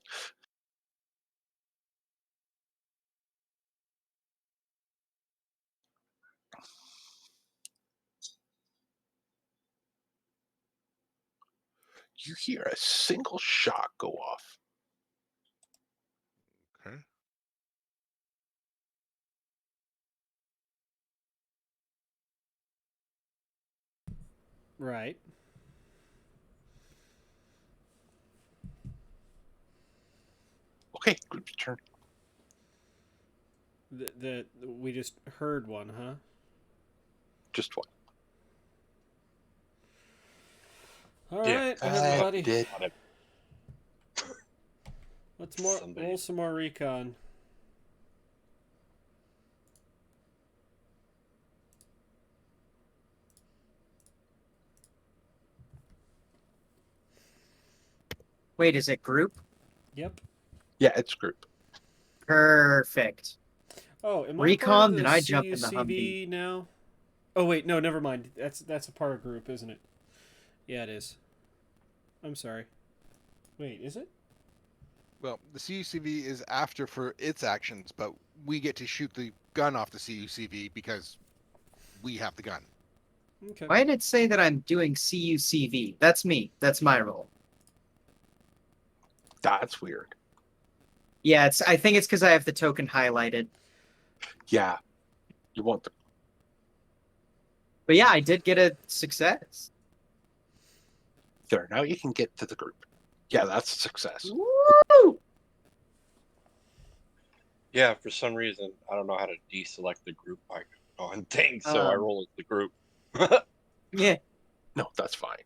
you hear a single shot go off. Okay. Right. Okay, group's turn. We just heard one, huh? Just one. All Yeah, right, that everybody. did- Got it. Let's roll some more recon. Wait, is it group? Yep. Yeah, it's group. Perfect. Oh, am Recon, I part of the then I jump in the CUCV now? Oh wait, no, never mind. That's a part of group, isn't it? Yeah, it is. I'm sorry. Wait, is it? Well, the CUCV is after for its actions, but we get to shoot the gun off the CUCV because we have the gun. Okay. Why did it say that I'm doing CUCV? That's me. That's my role. That's weird. Yeah, I think it's because I have the token highlighted. Yeah, you want the But yeah, I did get a success. there. Now you can get to the group. Yeah, that's a success. Woo! Yeah, for some reason, I don't know how to deselect the group icon on things, so I roll as the group. Yeah. No, that's fine.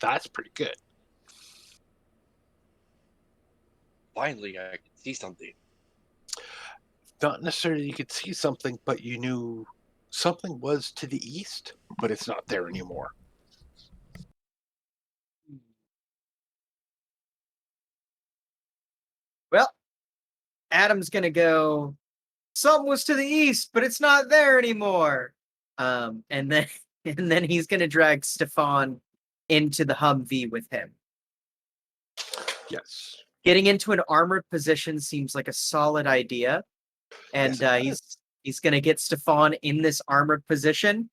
That's pretty good. Finally, I can see something. Not necessarily you could see something, but you knew something was to the east, but it's not there anymore. Well, Adam's gonna go. Something was to the east, but it's not there anymore. And then and then he's gonna drag Stefan into the Humvee with him. Yes. Getting into an armored position seems like a solid idea, and Yes, he's gonna get Stefan in this armored position,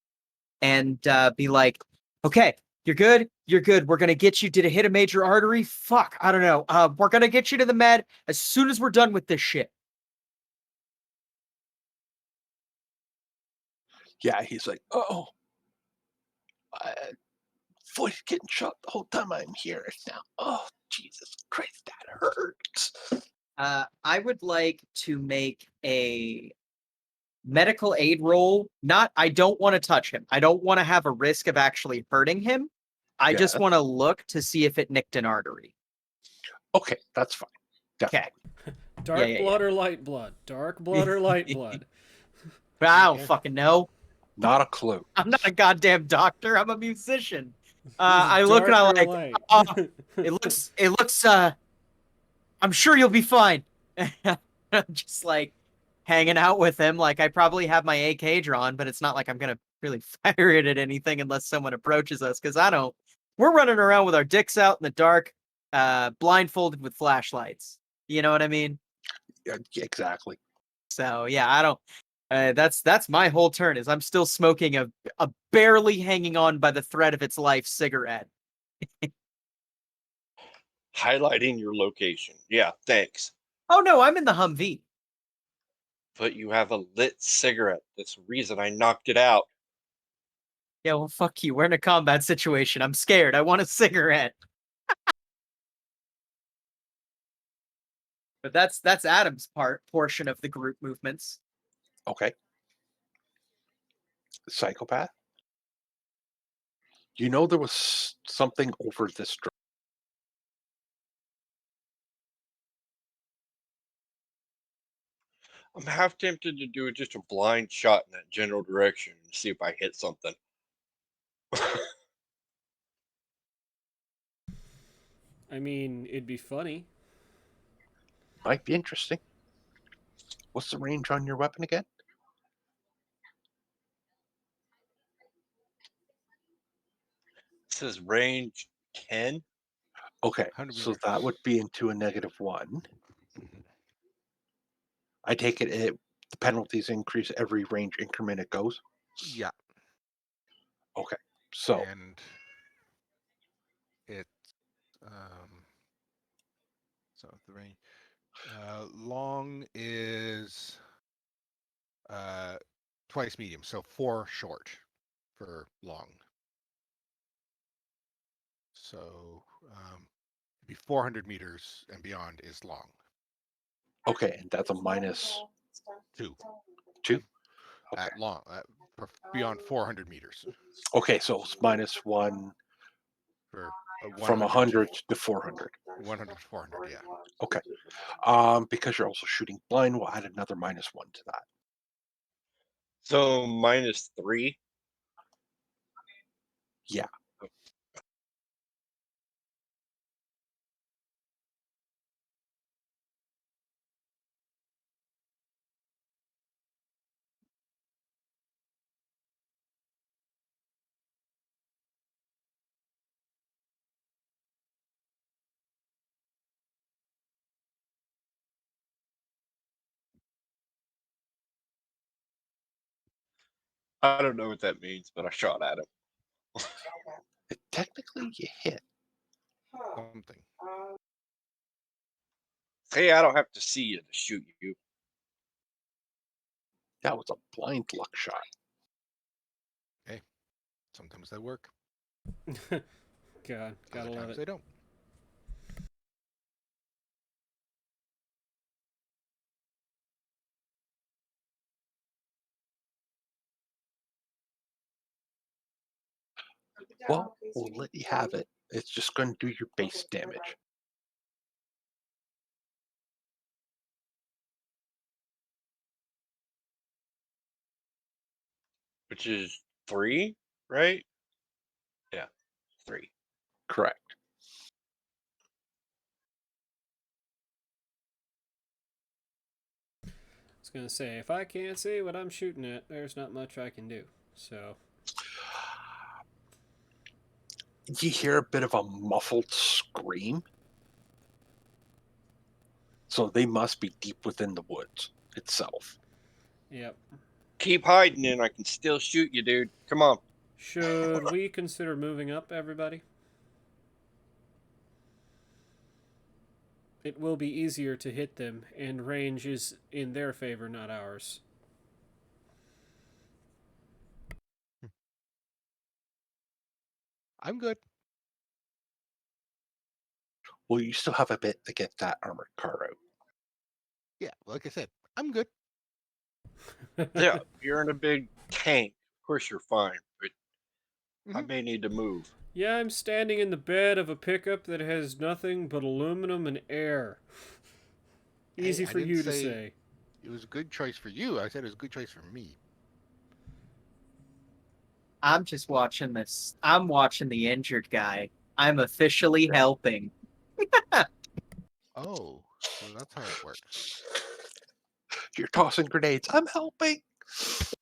and be like, "Okay, you're good. You're good. We're gonna get you. Did it hit a major artery? Fuck, I don't know. We're gonna get you to the med as soon as we're done with this shit." Yeah, he's like, oh, voice getting shot the whole time I'm here now. Oh, Jesus Christ, that hurts. I would like to make a medical aid roll. I don't want to touch him. I don't want to have a risk of actually hurting him. I just Yeah. want to look to see if it nicked an artery. Okay, that's fine. Okay. Dark yeah, blood or light blood? Dark blood or light blood? But I don't Okay. fucking know. Not a clue. I'm not a goddamn doctor. I'm a musician. I look and I Dark or like, light? it looks, I'm sure you'll be fine. I'm just like hanging out with him. Like I probably have my AK drawn, but it's not like I'm going to really fire it at anything unless someone approaches us. Cause we're running around with our dicks out in the dark, blindfolded with flashlights. You know what I mean? Yeah, exactly. So yeah, I don't. That's my whole turn. Is I'm still smoking a barely hanging on by the thread of its life cigarette. Highlighting your location. Yeah, thanks. Oh no, I'm in the Humvee. But you have a lit cigarette. That's the reason I knocked it out. Yeah, well, fuck you. We're in a combat situation. I'm scared. I want a cigarette. But that's Adam's portion of the group movements. Okay. Psychopath. You know there was something over this drug. I'm half tempted to do just a blind shot in that general direction and see if I hit something. I mean, it'd be funny. Might be interesting. What's the range on your weapon again? It says range 10. Okay, 100 so meters. that would be into a -1. I take it the penalties increase every range increment it goes. Yeah. Okay, so And it's So the range. Long is twice medium, so 4 short for long. So it'd be 400 meters and beyond is long. Okay, and that's a minus 2 2. Okay. at long for beyond 400 meters Okay, so it's minus 1 for from 100 to 400. 100 to 400. Yeah. Okay. Because you're also shooting blind, we'll add another minus 1 to that. So -3. Yeah. I don't know what that means, but I shot at him. Technically, you hit. Something. Hey, I don't have to see you to shoot you. That was a blind luck shot. Sometimes they work. God, gotta Other love times it. they don't. Well, we'll let you have it. It's just going to do your base damage. Which is 3, right? Yeah, 3. Correct. I was gonna say, if I can't see what I'm shooting at, there's not much I can do. So, You hear a bit of a muffled scream. So they must be deep within the woods itself. yep. Keep hiding and I can still shoot you, dude. Come on. Should we consider moving up, everybody? It will be easier to hit them, and range is in their favor, not ours. I'm good. Well, you still have a bit to get that armored car out. Yeah, like I said, I'm good. Yeah, you're in a big tank. Of course you're fine, but I Mhm. may need to move. Yeah, I'm standing in the bed of a pickup that has nothing but aluminum and air. Easy I for didn't you to say say. it was a good choice for you. I said it was a good choice for me. I'm just watching this. I'm watching the injured guy. I'm officially helping. Oh, so that's how it works. You're tossing grenades. I'm helping.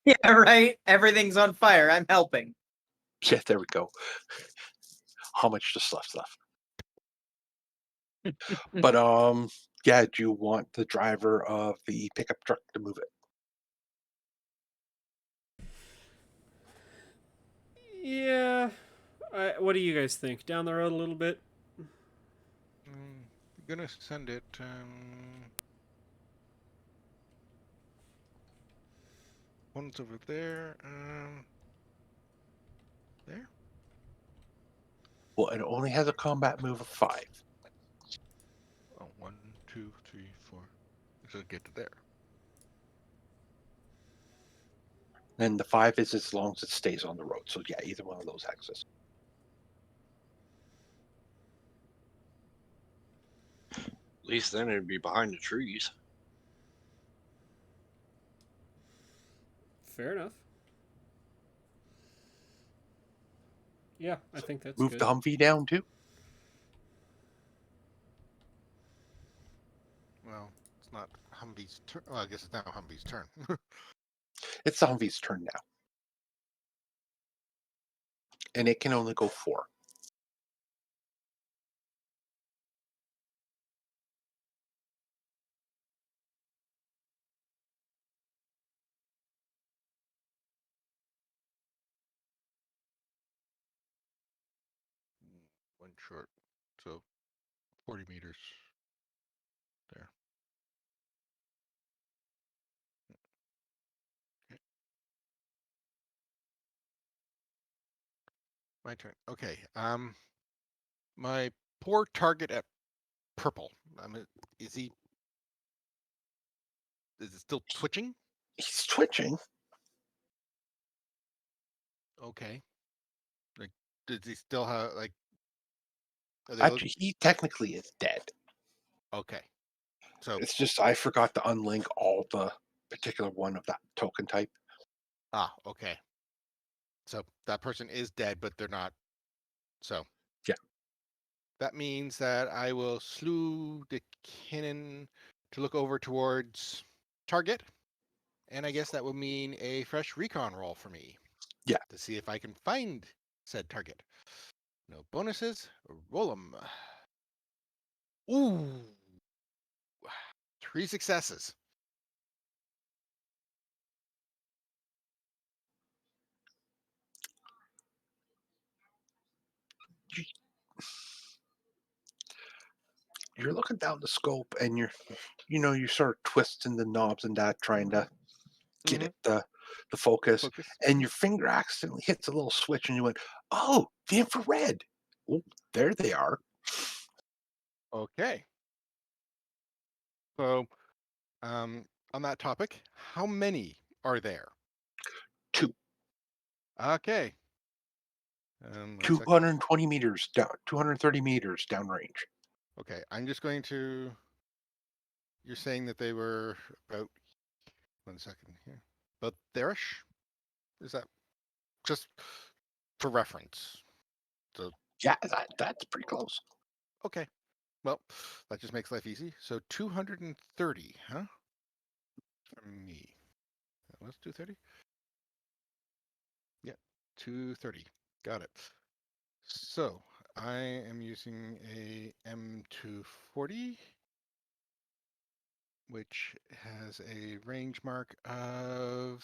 Yeah, right? Everything's on fire. I'm helping. Yeah, there we go. How much just left? But yeah, do you want the driver of the pickup truck to move it? Yeah. What do you guys think? Down the road a little bit? Gonna send it. One's over there. There. Well, it only has a combat move of 5. Oh, 1, 2, 3, 4. So get to there. And the 5 is as long as it stays on the road. So yeah, either one of those axes. At least then it'd be behind the trees. Fair enough. Yeah, I think that's Move good. the Humvee down too. Well, it's not Humvee's turn. Well, I guess it's now Humvee's turn. It's the Humvee's turn now. And it can only go 4. One short. So 40 meters. There. Okay. My turn. Okay. My poor target at purple. Is he? Is it still twitching? He's twitching. Okay. Like, does he still have like? Are they look- Actually, he technically is dead. okay. So It's just I forgot to unlink all the particular one of that token type. okay. So that person is dead, but they're not. So Yeah. that means that I will slew the cannon to look over towards target, and I guess that will mean a fresh recon roll for me. Yeah. To see if I can find said target. No bonuses. Roll them. Ooh. 3 successes. You're looking down the scope and you're sort of twisting the knobs and that, trying to get Mhm. it the focus, Focus. and your finger accidentally hits a little switch, and you went, "Oh, the infrared! Oh, there they are." Okay. So, on that topic, how many are there? 2, Okay. 1 second. 220 meters down, 230 meters downrange. Okay, I'm just going to. You're saying that they were about 1 second here. About there-ish? Is that just for reference? So Yeah, that's pretty close. okay. Well, that just makes life easy. So 230, huh? For me. That was 230? Yeah, 230. Got it. So I am using a M240, which has a range mark of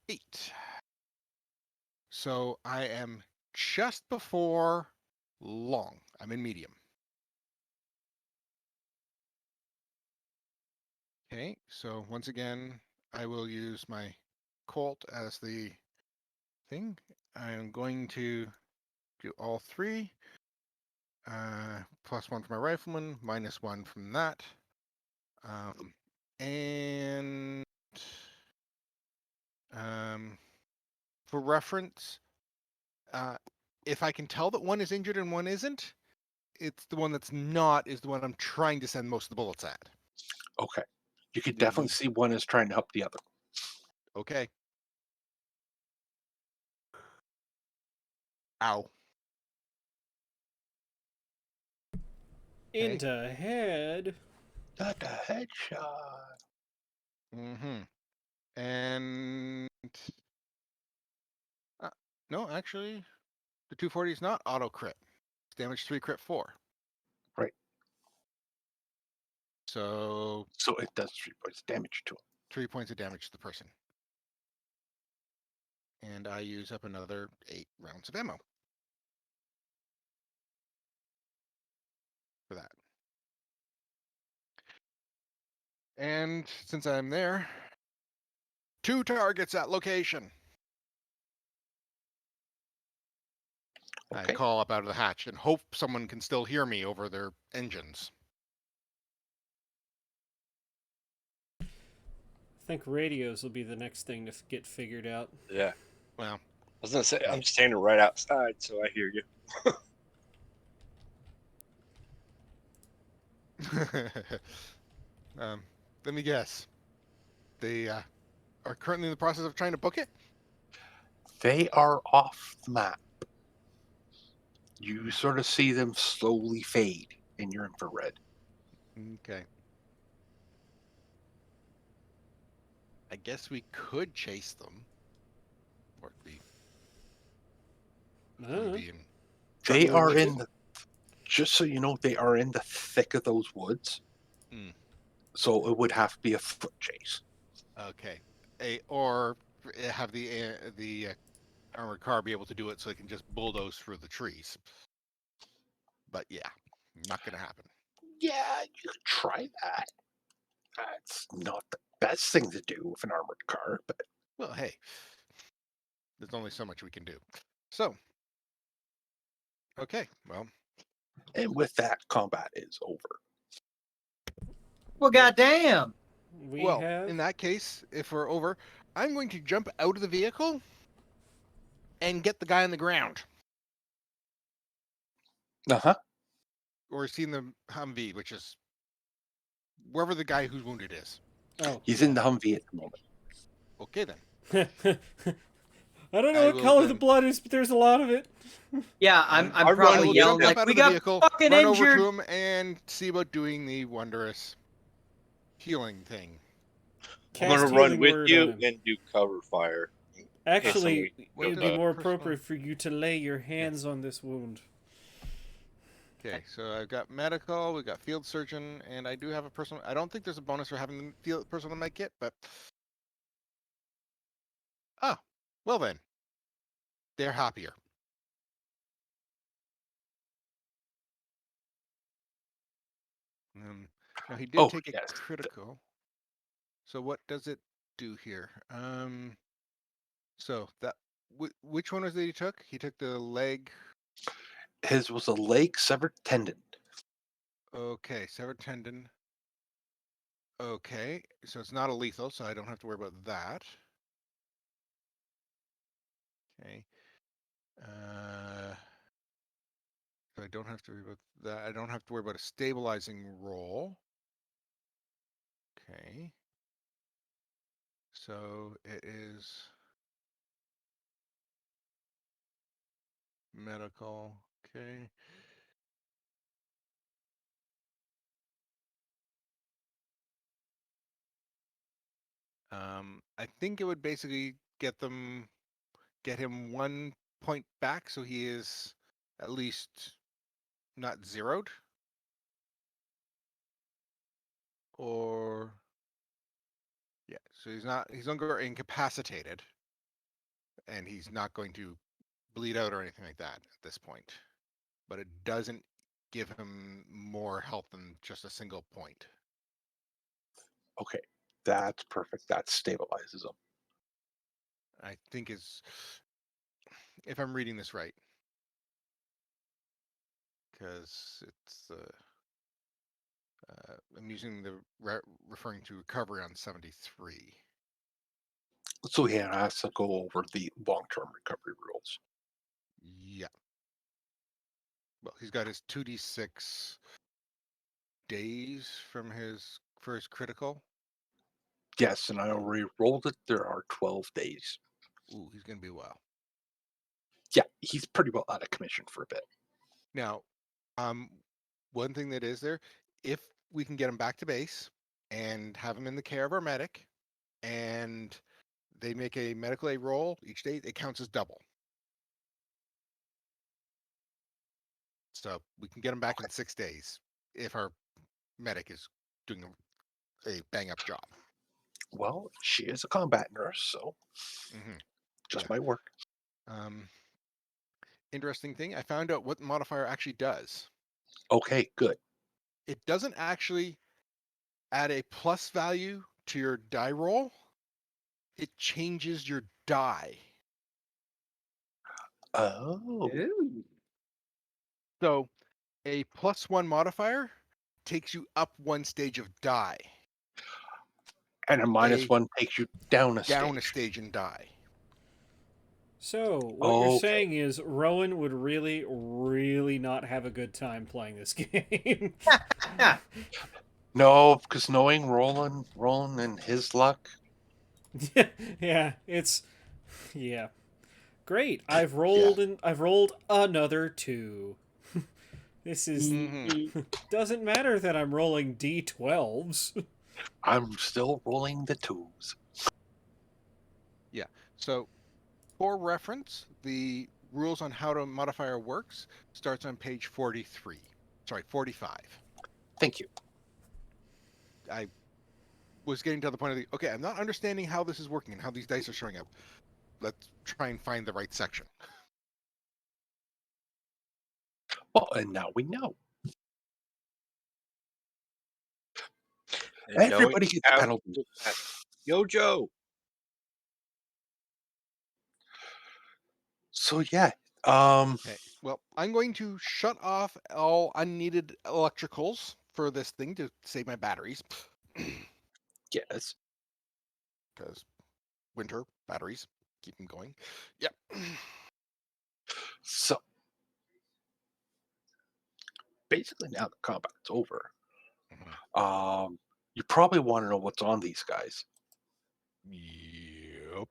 8. So I am just before long. I'm in medium. Okay, so once again, I will use my Colt as the thing. I'm going to do all 3. +1 for my rifleman, -1 from that. And for reference, if I can tell that one is injured and one isn't, it's the one that's not is the one I'm trying to send most of the bullets at. Okay, you could The- definitely see one is trying to help the other. Okay. Ow. Okay. Into head. Not a headshot. Mm-hmm. And no, actually, the 240 is not auto crit. It's damage 3, crit 4. Right. So So it does 3 points damage to him. 3 points of damage to the person. And I use up another 8 rounds of ammo for that. And since I'm there, 2 targets at location. I Okay. call up out of the hatch and hope someone can still hear me over their engines. I think radios will be the next thing to get figured out. Yeah. Well, I was gonna say I'm Hey. standing right outside, so I hear you. let me guess. They are currently in the process of trying to book it? They are off the map. You sort of see them slowly fade in your infrared. Okay. I guess we could chase them. Or be Uh, in They jungle are with in it? the, just so you know, they are in the thick of those woods. So it would have to be a foot chase. Okay. Or have the armored car be able to do it so they can just bulldoze through the trees. But yeah, not going to happen. Yeah, you could try that. That's not the best thing to do with an armored car, but Well, hey, there's only so much we can do. So, okay, well, and with that, combat is over. Well, goddamn. We well, have. in that case, if we're over, I'm going to jump out of the vehicle and get the guy on the ground. Uh-huh. Or seen the Humvee, which is wherever the guy who's wounded is. Oh, He's in the Humvee at the moment. Okay, then. I don't know I what will color the then- blood is, but there's a lot of it. Yeah, I'm I run probably with yelling him. Jump like, out we of the got vehicle, fucking run over injured. to him, and see about doing the wondrous healing thing. I'm gonna Cast run healing with word you on him. and do cover fire. Actually, it What would does be more personal- appropriate for you to lay your hands on this wound. Okay, so I've got medical, we've got field surgeon, and I do have a personal. I don't think there's a bonus for having the field personal med kit, but oh, well then, they're happier. Now he did Oh, take a yes. critical. So what does it do here? So that which one was it he took? He took the leg. His was a leg severed tendon. Okay, severed tendon. Okay, so it's not a lethal, so I don't have to worry about that. Okay. So I don't have to worry about that. I don't have to worry about a stabilizing roll. Okay. So it is medical. Okay. I think it would basically get him 1 point back, so he is at least not zeroed. Or yeah, so he's no longer incapacitated, and he's not going to bleed out or anything like that at this point. But it doesn't give him more health than just a single point. Okay, that's perfect. That stabilizes him. I think is, if I'm reading this right, because it's I'm using the referring to recovery on 73. So he has to go over the long-term recovery rules. Yeah. Well, he's got his 2d6 days from his first critical. Yes, and I already rolled it. There are 12 days. Ooh, he's gonna be well. Yeah, he's pretty well out of commission for a bit. Now, one thing that is there, if we can get him back to base and have him in the care of our medic, and they make a medical aid roll each day, it counts as double. So we can get him back in 6 days if our medic is doing a bang up job. Well, she is a combat nurse, so just Yeah. might work. Interesting thing, I found out what the modifier actually does. Okay, good. It doesn't actually add a plus value to your die roll. It changes your die. Oh, Ooh. So a +1 modifier takes you up 1 stage of die, and a minus a- one takes you down a down a stage. stage in die. So, what you're Okay. saying is Rowan would really, really not have a good time playing this game. No, because knowing Roland and his luck, Yeah, it's yeah. Great. I've rolled I've rolled another 2. This is doesn't matter that I'm rolling d12s. I'm still rolling the 2s. So for reference, the rules on how to modifier works starts on page 43. Sorry, 45. Thank you. I was getting to the point of okay, I'm not understanding how this is working and how these dice are showing up. let's try and find the right section. Well, and now we know. And knowing Everybody gets how penalties. to act. Yo, Joe. So yeah, Okay. Well, I'm going to shut off all unneeded electricals for this thing to save my batteries. yes. Because winter batteries keep them going. Yep. So basically, now the combat's over. You probably want to know what's on these guys. Yep.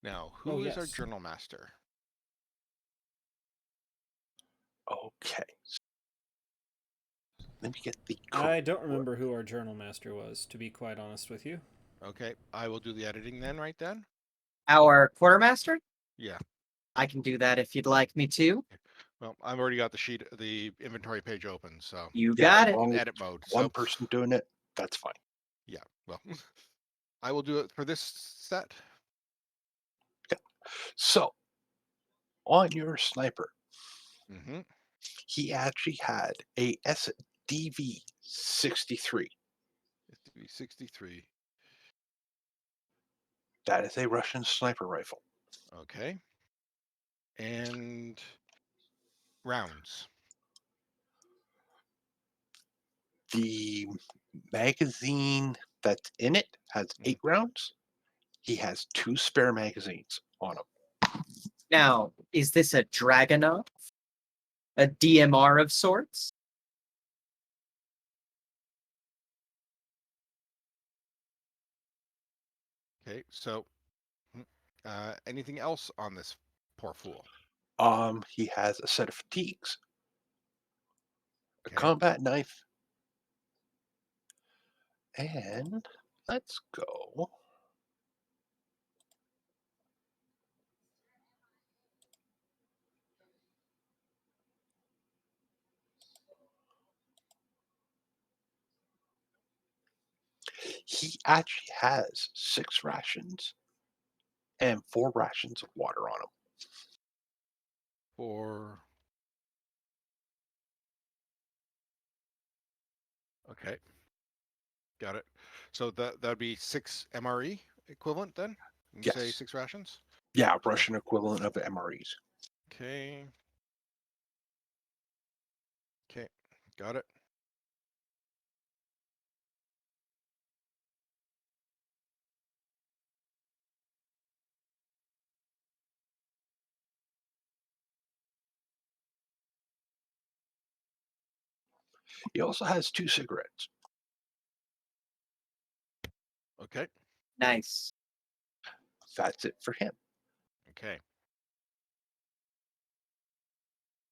Now, Oh, who is our yes. journal master? Okay. Let me get the. I don't remember who our journal master was, to be quite honest with you. Okay, I will do the editing then, right then? Our quartermaster? Yeah. I can do that if you'd like me to. Well, I've already got the inventory page open, so You Yeah, got as it. long in as edit mode. one So person doing it, that's fine. yeah, well, I will do it for this set. So on your sniper, Mm-hmm. he actually had a SDV 63. 63. That is a Russian sniper rifle. Okay. And rounds. The magazine that's in it has 8 rounds. He has 2 spare magazines on him. Now, is this a Dragunov? A DMR of sorts? Okay, so anything else on this poor fool? He has a set of fatigues, a Okay. combat knife, and let's go. He actually has 6 rations and 4 rations of water on him. For okay, got it. So that'd be 6 MRE equivalent then. You say Yes. 6 rations. Yeah, Russian equivalent of MREs. Okay. Okay, got it. He also has 2 cigarettes. Okay. Nice. That's it for him. Okay.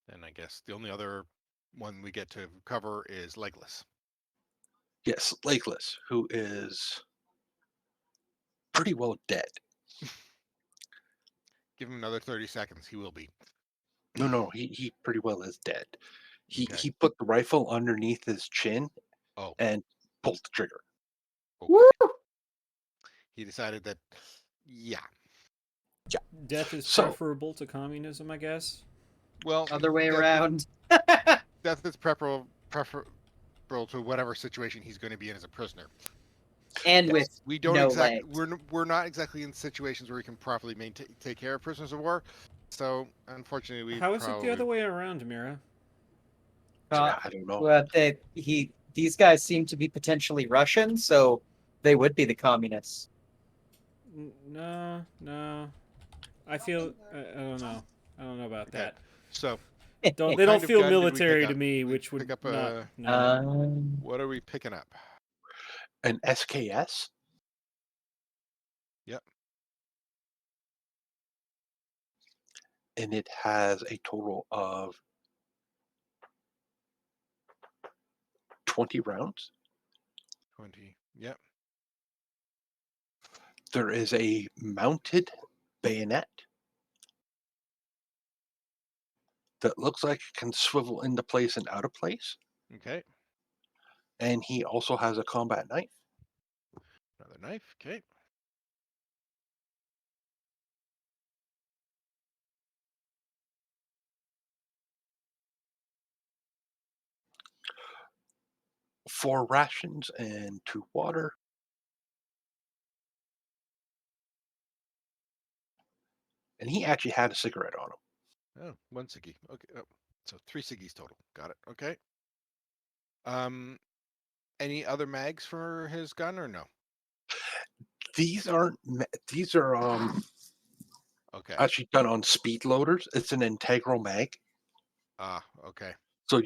Then I guess the only other one we get to cover is Legless. Yes, Legless, who is pretty well dead. Give him another 30 seconds. He will be. No, he pretty well is dead. Okay. He put the rifle underneath his chin Oh, and pulled the trigger. okay. He decided that, yeah. Death is So- preferable to communism, I guess. Well, Other way death- around. Death is preferable to whatever situation he's going to be in as a prisoner. And Yes. with We don't no exactly. legs. We're not exactly in situations where we can properly take care of prisoners of war. So unfortunately, we How is it probably, the other way around, Mira? I don't know. Well, these guys seem to be potentially Russian, so they would be the communists. No. I feel I don't know. I don't know about Okay. that. So They What don't kind of feel gun did we military pick to up? me, We which would pick up not. a- No. what are we picking up? An SKS. Yep. And it has a total of 20 rounds. 20. Yep. There is a mounted bayonet that looks like it can swivel into place and out of place. Okay. And he also has a combat knife. Another knife. Okay. 4 rations and 2 water. And he actually had a cigarette on him. Oh, 1 ciggy. Okay. Oh, so 3 ciggies total. Got it. Okay. Um, any other mags for his gun or no? These aren't. These are Okay. actually done on speed loaders. It's an integral mag, Ah, okay. so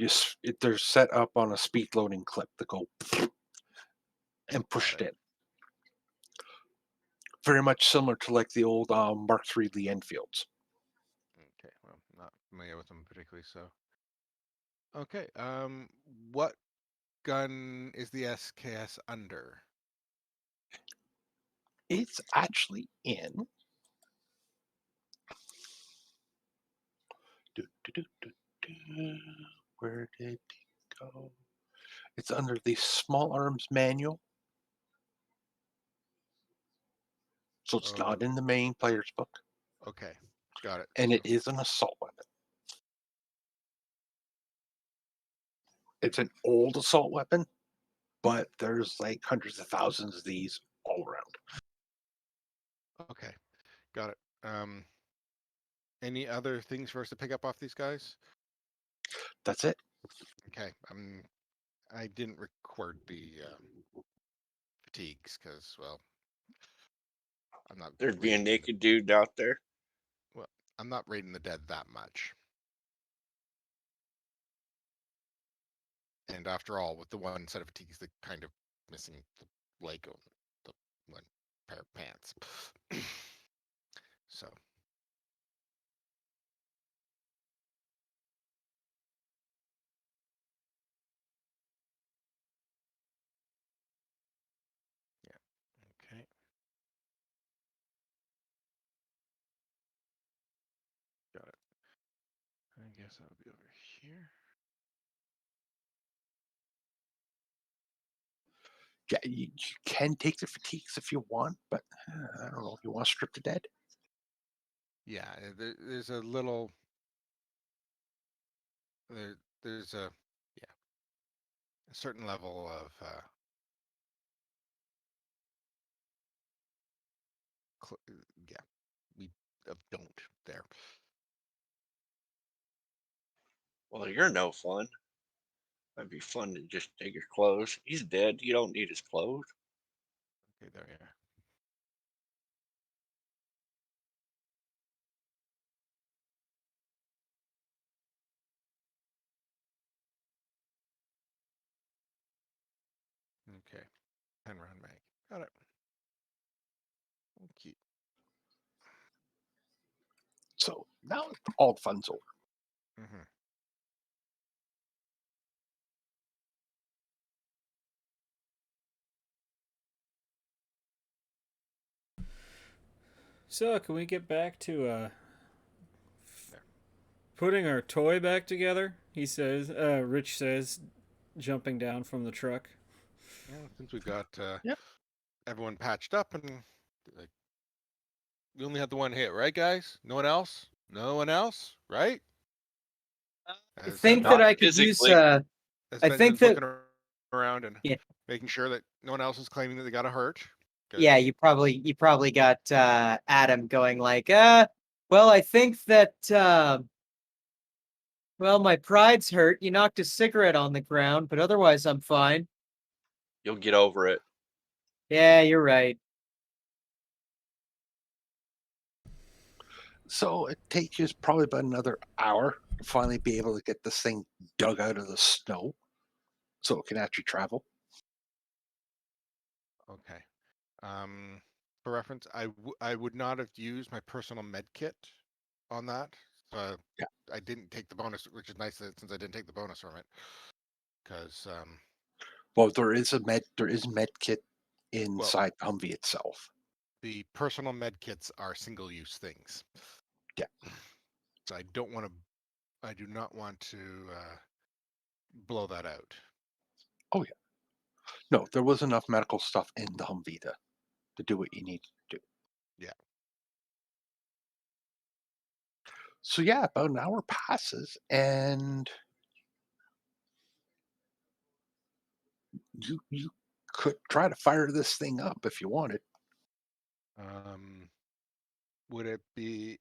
they're set up on a speed loading clip to go and push Got it in. Very much similar to like the old Mark III Lee Enfields. Okay. Well, not familiar with them particularly, so. Okay. What gun is the SKS under? It's actually in. Where did it go? It's under the Small Arms Manual. So it's Oh, not in the main player's book. okay. Got it. And it So- is an assault weapon. It's an old assault weapon, but there's like hundreds of thousands of these all around. Okay. Got it. Any other things for us to pick up off these guys? That's it. Okay. I didn't record the fatigues because, well, I'm not. There'd be a raiding the- naked dude out there. I'm not raiding the dead that much. And after all, with the one set of fatigues, the kind of missing the leg of the one pair of pants. So yeah, okay. Got it. I guess I'll be over here. Yeah, you can take the fatigues if you want, but I don't know if you want to strip the dead. Yeah, there's a little. There's a certain level of yeah, we don't there. Well, you're no fun. That'd be fun to just take his clothes. He's dead. You don't need his clothes. Okay, there you are. Okay, 10-round mag. Got it. Okay. So now all the fun's over. Mm-hmm. So, can we get back to putting our toy back together? He says. Rich says, jumping down from the truck. Yeah, since we've got Yep. everyone patched up and like, we only had the one hit, right, guys? No one else? No one else, right? I think Not that I could use. physically. as I think Benjamin's that- looking around and Yeah. making sure that no one else is claiming that they got a hurt. 'cause- Yeah, you probably got Adam going like, well, I think that well, my pride's hurt. You knocked a cigarette on the ground, but otherwise I'm fine. You'll get over it. Yeah, you're right. So it takes you probably about another hour to finally be able to get this thing dug out of the snow so it can actually travel. Okay. For reference, I would not have used my personal med kit on that. Yeah. I didn't take the bonus, which is nice that since I didn't take the bonus from it. Because Well, there is med kit inside Humvee itself. the personal med kits are single-use things. Yeah. So I do not want to blow that out. No, there was enough medical stuff in the Humvee to do what you need to do. Yeah. So yeah, about an hour passes and you could try to fire this thing up if you wanted. Would it be?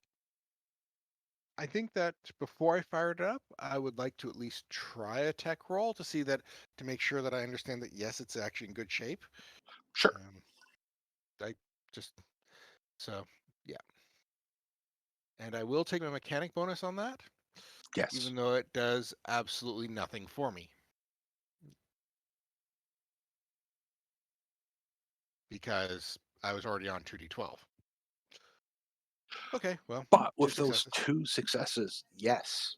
I think that before I fire it up, I would like to at least try a tech roll to see that, to make sure that I understand that yes, it's actually in good shape. Sure. I just so yeah, and I will take my mechanic bonus on that, Yes. even though it does absolutely nothing for me. Because I was already on 2d12. Okay, well, But two with those successes. 2 successes, yes,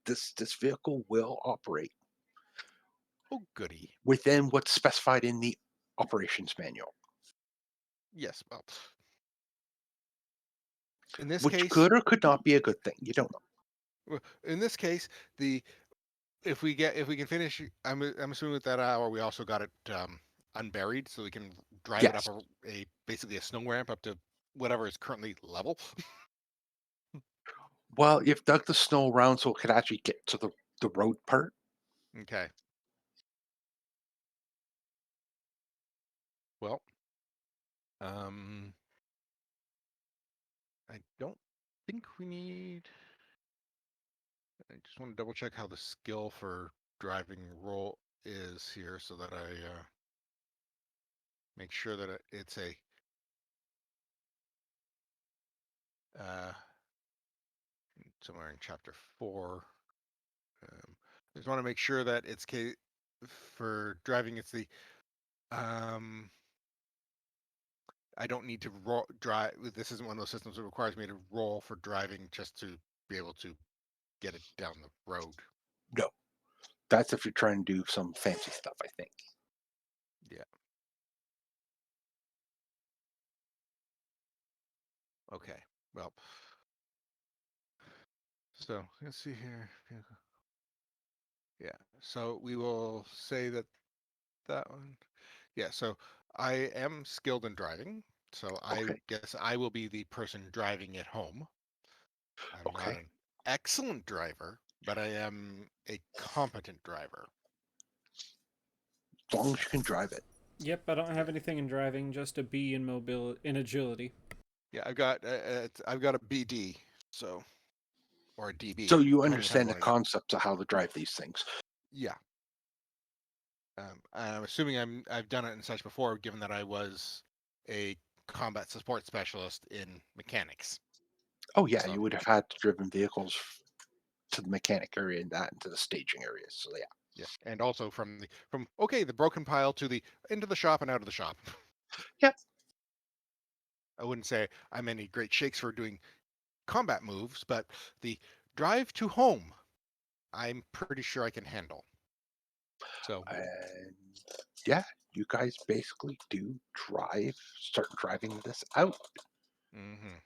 this vehicle will operate Oh, goody. within what's specified in the operations manual. Yes, well, in this Which case, could or could not be a good thing. You don't know. in this case, if we can finish, I'm assuming with that hour we also got it unburied, so we can drive it up Yes. a basically a snow ramp up to whatever is currently level. Well, you've dug the snow around so it could actually get to the road part. Okay. Well, I don't think we need. I just want to double check how the skill for driving roll is here, so that I make sure that it's a somewhere in chapter 4. I just want to make sure that it's for driving. It's the I don't need to drive. This isn't one of those systems that requires me to roll for driving just to be able to get it down the road. No. That's if you're trying to do some fancy stuff, I think. Yeah. Okay. Well. So let's see here. Yeah. So we will say that one. Yeah. So I am skilled in driving. So I Okay. guess I will be the person driving it home. I'm not Okay. an excellent driver, but I am a competent driver. As long as you can drive it. Yep, I don't have anything in driving, just a B in mobility, in agility. Yeah, I've got a BD, so or a DB. So you depending on how understand the want to- concepts of how to drive these things. Yeah. I'm assuming I've done it and such before, given that I was a combat support specialist in mechanics. Oh yeah, So- you would have had driven vehicles to the mechanic area and that into the staging areas. So yeah. Yeah, and also from the broken pile to the into the shop and out of the shop. Yep. I wouldn't say I'm any great shakes for doing combat moves, but the drive to home, I'm pretty sure I can handle. So And yeah, you guys basically do start driving this out. mhm.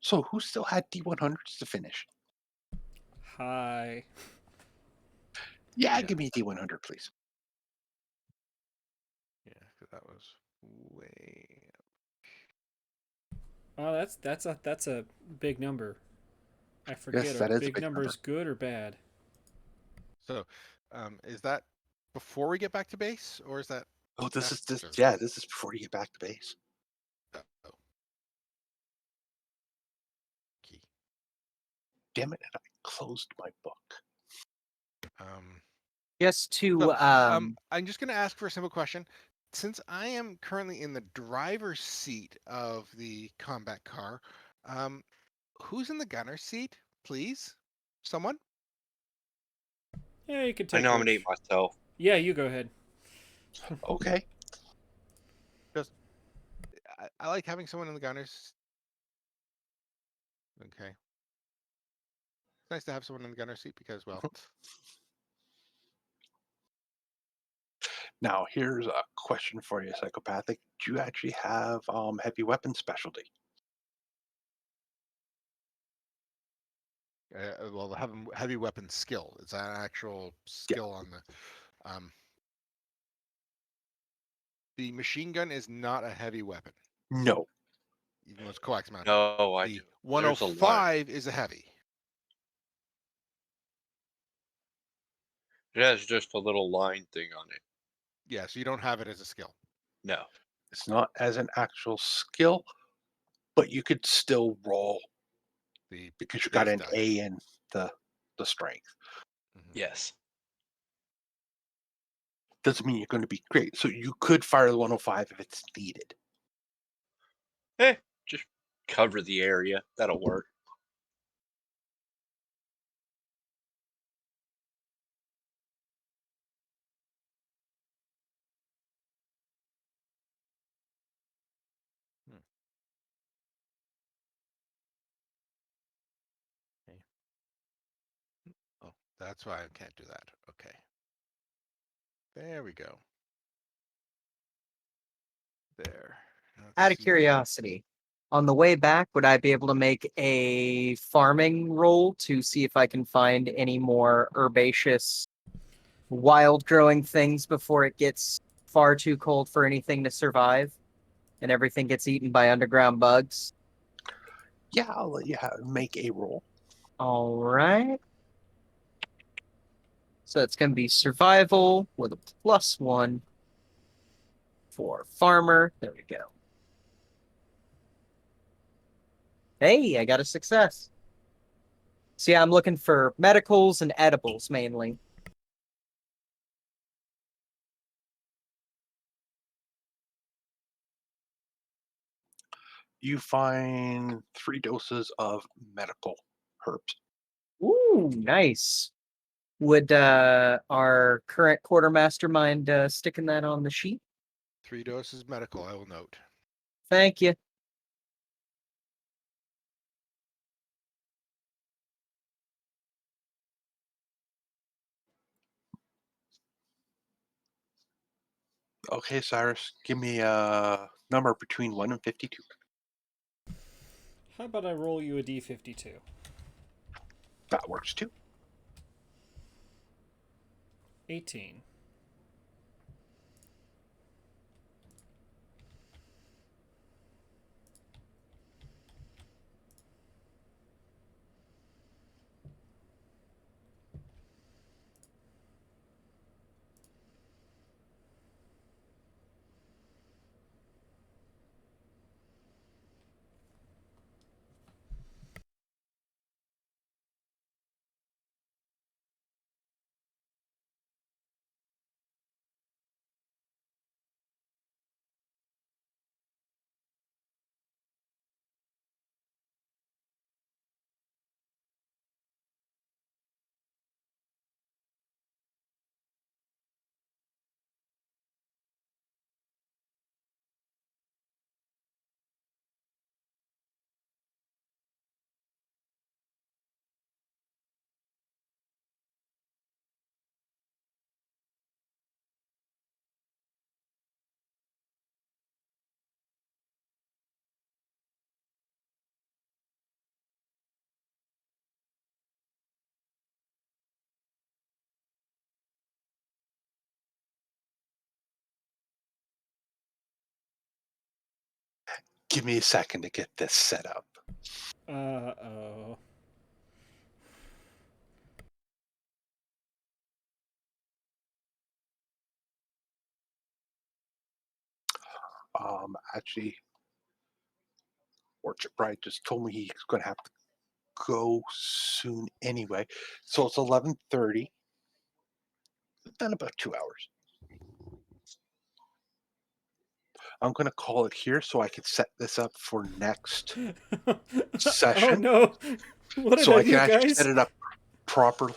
So who still had D100s to finish? Hi. Yeah, Yeah. give me a D100, please. Yeah, 'cause that was way. Oh, that's a big number. I forget. Yes, Are that is a big big numbers good or bad? So, is that before we get back to base, or is that? Oh, this is after? this is before you get back to base. Oh. Key. Damn it, and I closed my book. Just to So, I'm just going to ask for a simple question. Since I am currently in the driver's seat of the combat car, who's in the gunner's seat, please? Someone? Yeah, you could I take. nominate Rich. myself. Yeah, you go ahead. Okay. I like having someone in the gunner's. Okay. It's nice to have someone in the gunner's seat because, well, Now here's a question for you, psychopathic. Do you actually have heavy weapon specialty? well, heavy weapon skill. It's an actual skill on the machine gun is not a heavy weapon, No. even though it's coax mounted. No, I The do. There's a lot. 105 is a heavy. It has just a little line thing on it. Yeah, so you don't have it as a skill. No. It's not as an actual skill, but you could still roll The because you got base an die. A in the strength. Mhm. Yes. Doesn't mean you're going to be great. So you could fire the 105 if it's needed. Just cover the area. That'll work. Oh, that's why I can't do that. Okay. There we go. There. Let's Out of see. curiosity, on the way back, would I be able to make a farming roll to see if I can find any more herbaceous, wild growing things before it gets far too cold for anything to survive and everything gets eaten by underground bugs? Yeah, I'll let you make a roll. All right. So it's going to be survival with a +1 for farmer. There we go. Hey, I got a success. See, I'm looking for medicals and edibles mainly. You find 3 doses of medical herbs. Ooh, nice. Would our current quartermaster mind sticking that on the sheet? 3 doses medical, I will note. Thank you. Okay, Cyrus, give me a number between 1 and 52. How about I roll you a d52? That works too. 18. Give me a second to get this set up. Uh-oh. Actually, Orchard Bride just told me he's going to have to go soon anyway. So it's 11:30. Done about 2 hours. I'm going to call it here so I can set this up for next Oh session. no! What did So I I can do, actually guys? set it up properly.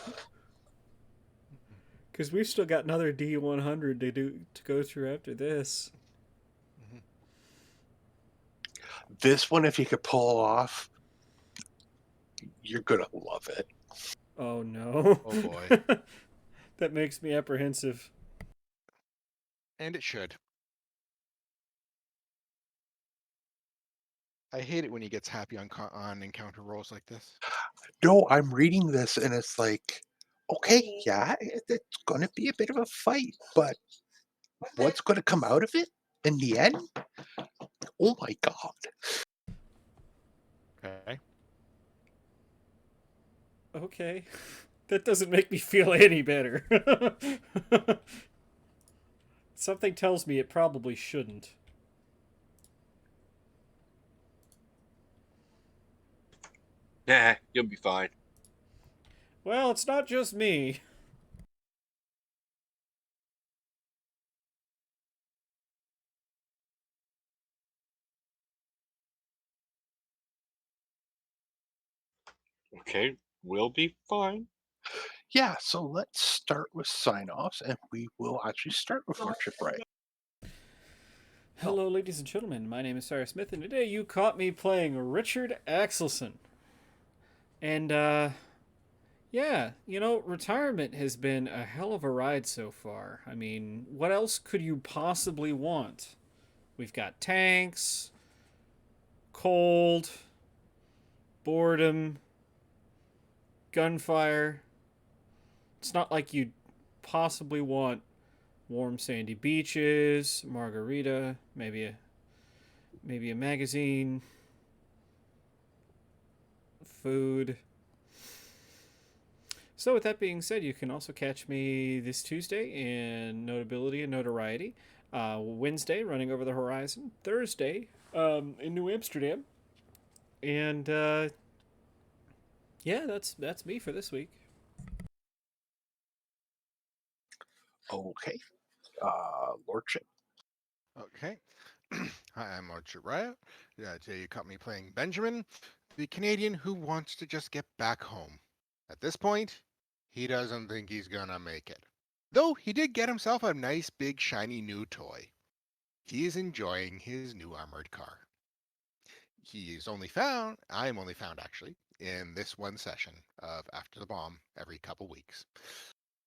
Because we've still got another D100 to go through after this. This one, if you could pull off, you're going to love it. Oh no! Oh boy. That makes me apprehensive. And it should. I hate it when he gets happy on encounter rolls like this. No, I'm reading this and it's like, okay, yeah, it's going to be a bit of a fight, but what's going to come out of it in the end? Oh my God. Okay. Okay. That doesn't make me feel any better. Something tells me it probably shouldn't. Nah, you'll be fine. Well, it's not just me. Okay, we'll be fine. Yeah, so let's start with sign offs, and we will actually start with Lordship Ray. Hello, ladies and gentlemen. My name is Cyrus Smith, and today you caught me playing Richard Axelson. And, yeah, retirement has been a hell of a ride so far. I mean, what else could you possibly want? We've got tanks, cold, boredom, gunfire. It's not like you'd possibly want warm sandy beaches, margarita, maybe a magazine, food. So with that being said, you can also catch me this Tuesday in Notability and Notoriety, Wednesday running over the horizon, Thursday in New Amsterdam, and yeah, that's me for this week. Okay. Lordship. Okay. Hi, I'm Lordship Riot. Today you caught me playing Benjamin, the Canadian who wants to just get back home. At this point, he doesn't think he's gonna make it. Though he did get himself a nice big shiny new toy. He is enjoying his new armored car. I am only found actually, in this one session of After the Bomb every couple weeks.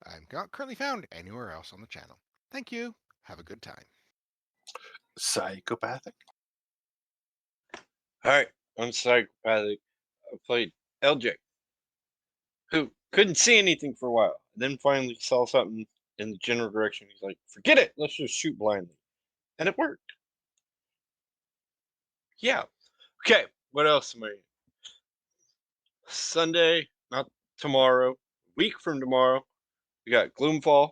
I'm not currently found anywhere else on the channel. Thank you. Have a good time. Psychopathic. Alright, I'm psychopathic. I played LJ, who couldn't see anything for a while. Then finally saw something in the general direction. He's like, forget it, let's just shoot blindly. And it worked. Yeah. Okay, what else am I in? Sunday, not tomorrow, week from tomorrow, we got Gloomfall.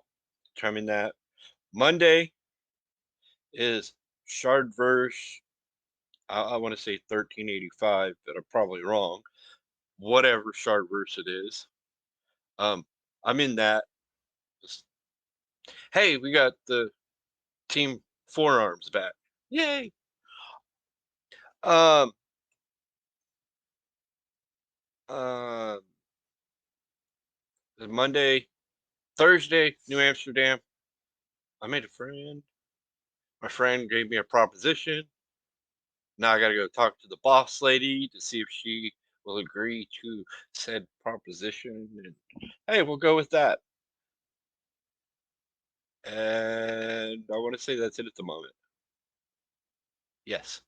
Chime in that. Monday is Shardverse. I want to say 1385, but I'm probably wrong. Whatever Shardverse it is. I'm in that. Just, hey, we got the Team Forearms back. Yay. Um uh Monday, Thursday, New Amsterdam. I made a friend. My friend gave me a proposition. Now I gotta go talk to the boss lady to see if she will agree to said proposition. And hey, we'll go with that. And I want to say that's it at the moment. Yes.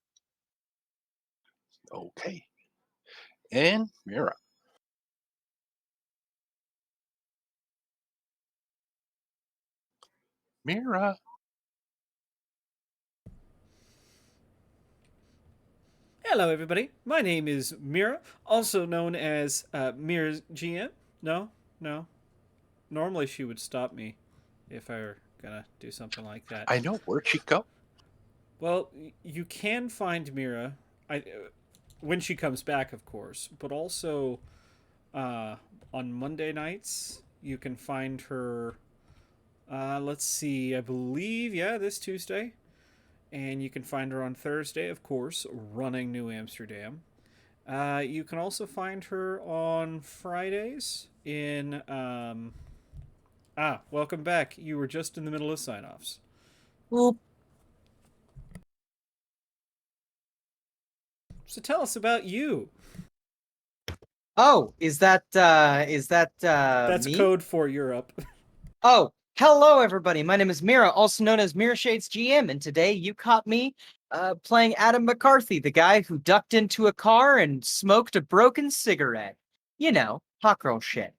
Okay. And Mira. Mira. Hello, everybody. My name is Mira, also known as Mira's GM. No. Normally, she would stop me if I were gonna do something like that. I know. Where'd she go? Well, you can find Mira, when she comes back, of course, but also on Monday nights you can find her. Let's see, I believe this Tuesday, and you can find her on Thursday, of course, running New Amsterdam. You can also find her on Fridays in. Welcome back. You were just in the middle of sign-offs. Whoop. So tell us about you. Oh, is that That's me? code for Europe. Oh, hello everybody. My name is Mira, also known as Mira Shades GM, and today you caught me playing Adam McCarthy, the guy who ducked into a car and smoked a broken cigarette. You know, hot girl shit.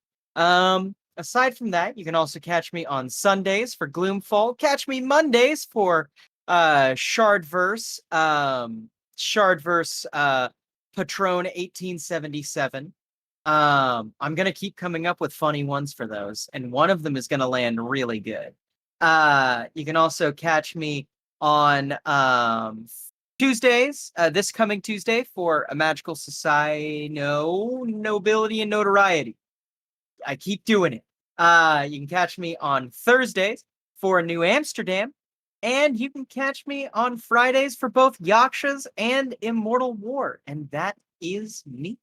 Aside from that, you can also catch me on Sundays for Gloomfall. Catch me Mondays for Shardverse, Patron 1877. I'm gonna keep coming up with funny ones for those, and one of them is gonna land really good. You can also catch me on Tuesdays, this coming Tuesday for a Magical Society Nobility and Notoriety. I keep doing it. You can catch me on Thursdays for New Amsterdam, and you can catch me on Fridays for both Yakshas and Immortal War, and that is me.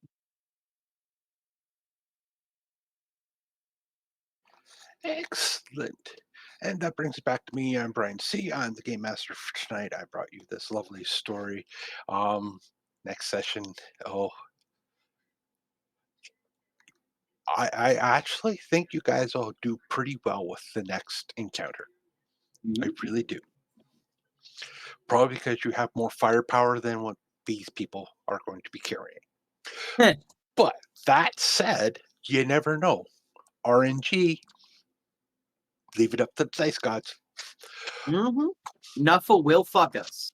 Excellent. And that brings it back to me. I'm Brian C. I'm the Game Master for tonight. I brought you this lovely story. Next session, oh, I actually think you guys will do pretty well with the next encounter. I really do. Probably because you have more firepower than what these people are going to be carrying. Heh. But that said, you never know. RNG, leave it up to the dice gods. Nuffle will fuck us.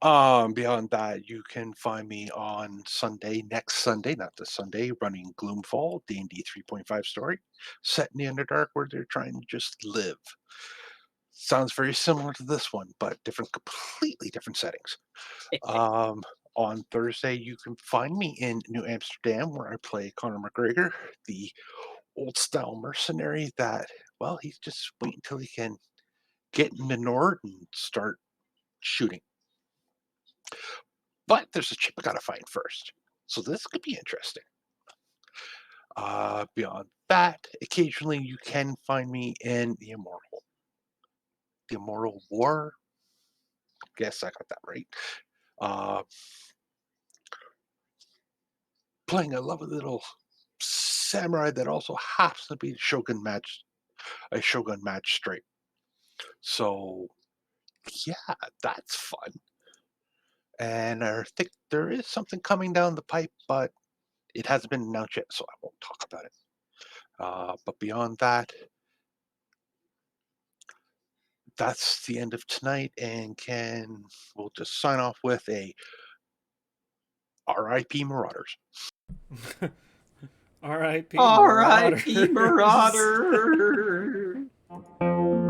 Beyond that, you can find me on Sunday, next Sunday, not this Sunday, running Gloomfall, D&D 3.5 story, set in the Underdark where they're trying to just live. Sounds very similar to this one, but completely different settings. On Thursday, you can find me in New Amsterdam where I play Conor McGregor, the old style mercenary that, well, he's just waiting until he can get in the Nord and start shooting. But there's a chip I gotta find first. So this could be interesting. Beyond that, occasionally you can find me in The Immortal. The Immortal War. Guess I got that right. Playing a lovely little samurai that also happens to be a shogun match straight. So yeah, that's fun. And I think there is something coming down the pipe, but it hasn't been announced yet, so I won't talk about it. But beyond that, that's the end of tonight, and we'll just sign off with a R.I.P. Marauders. R.I.P. R.I.P. Marauders. Marauder.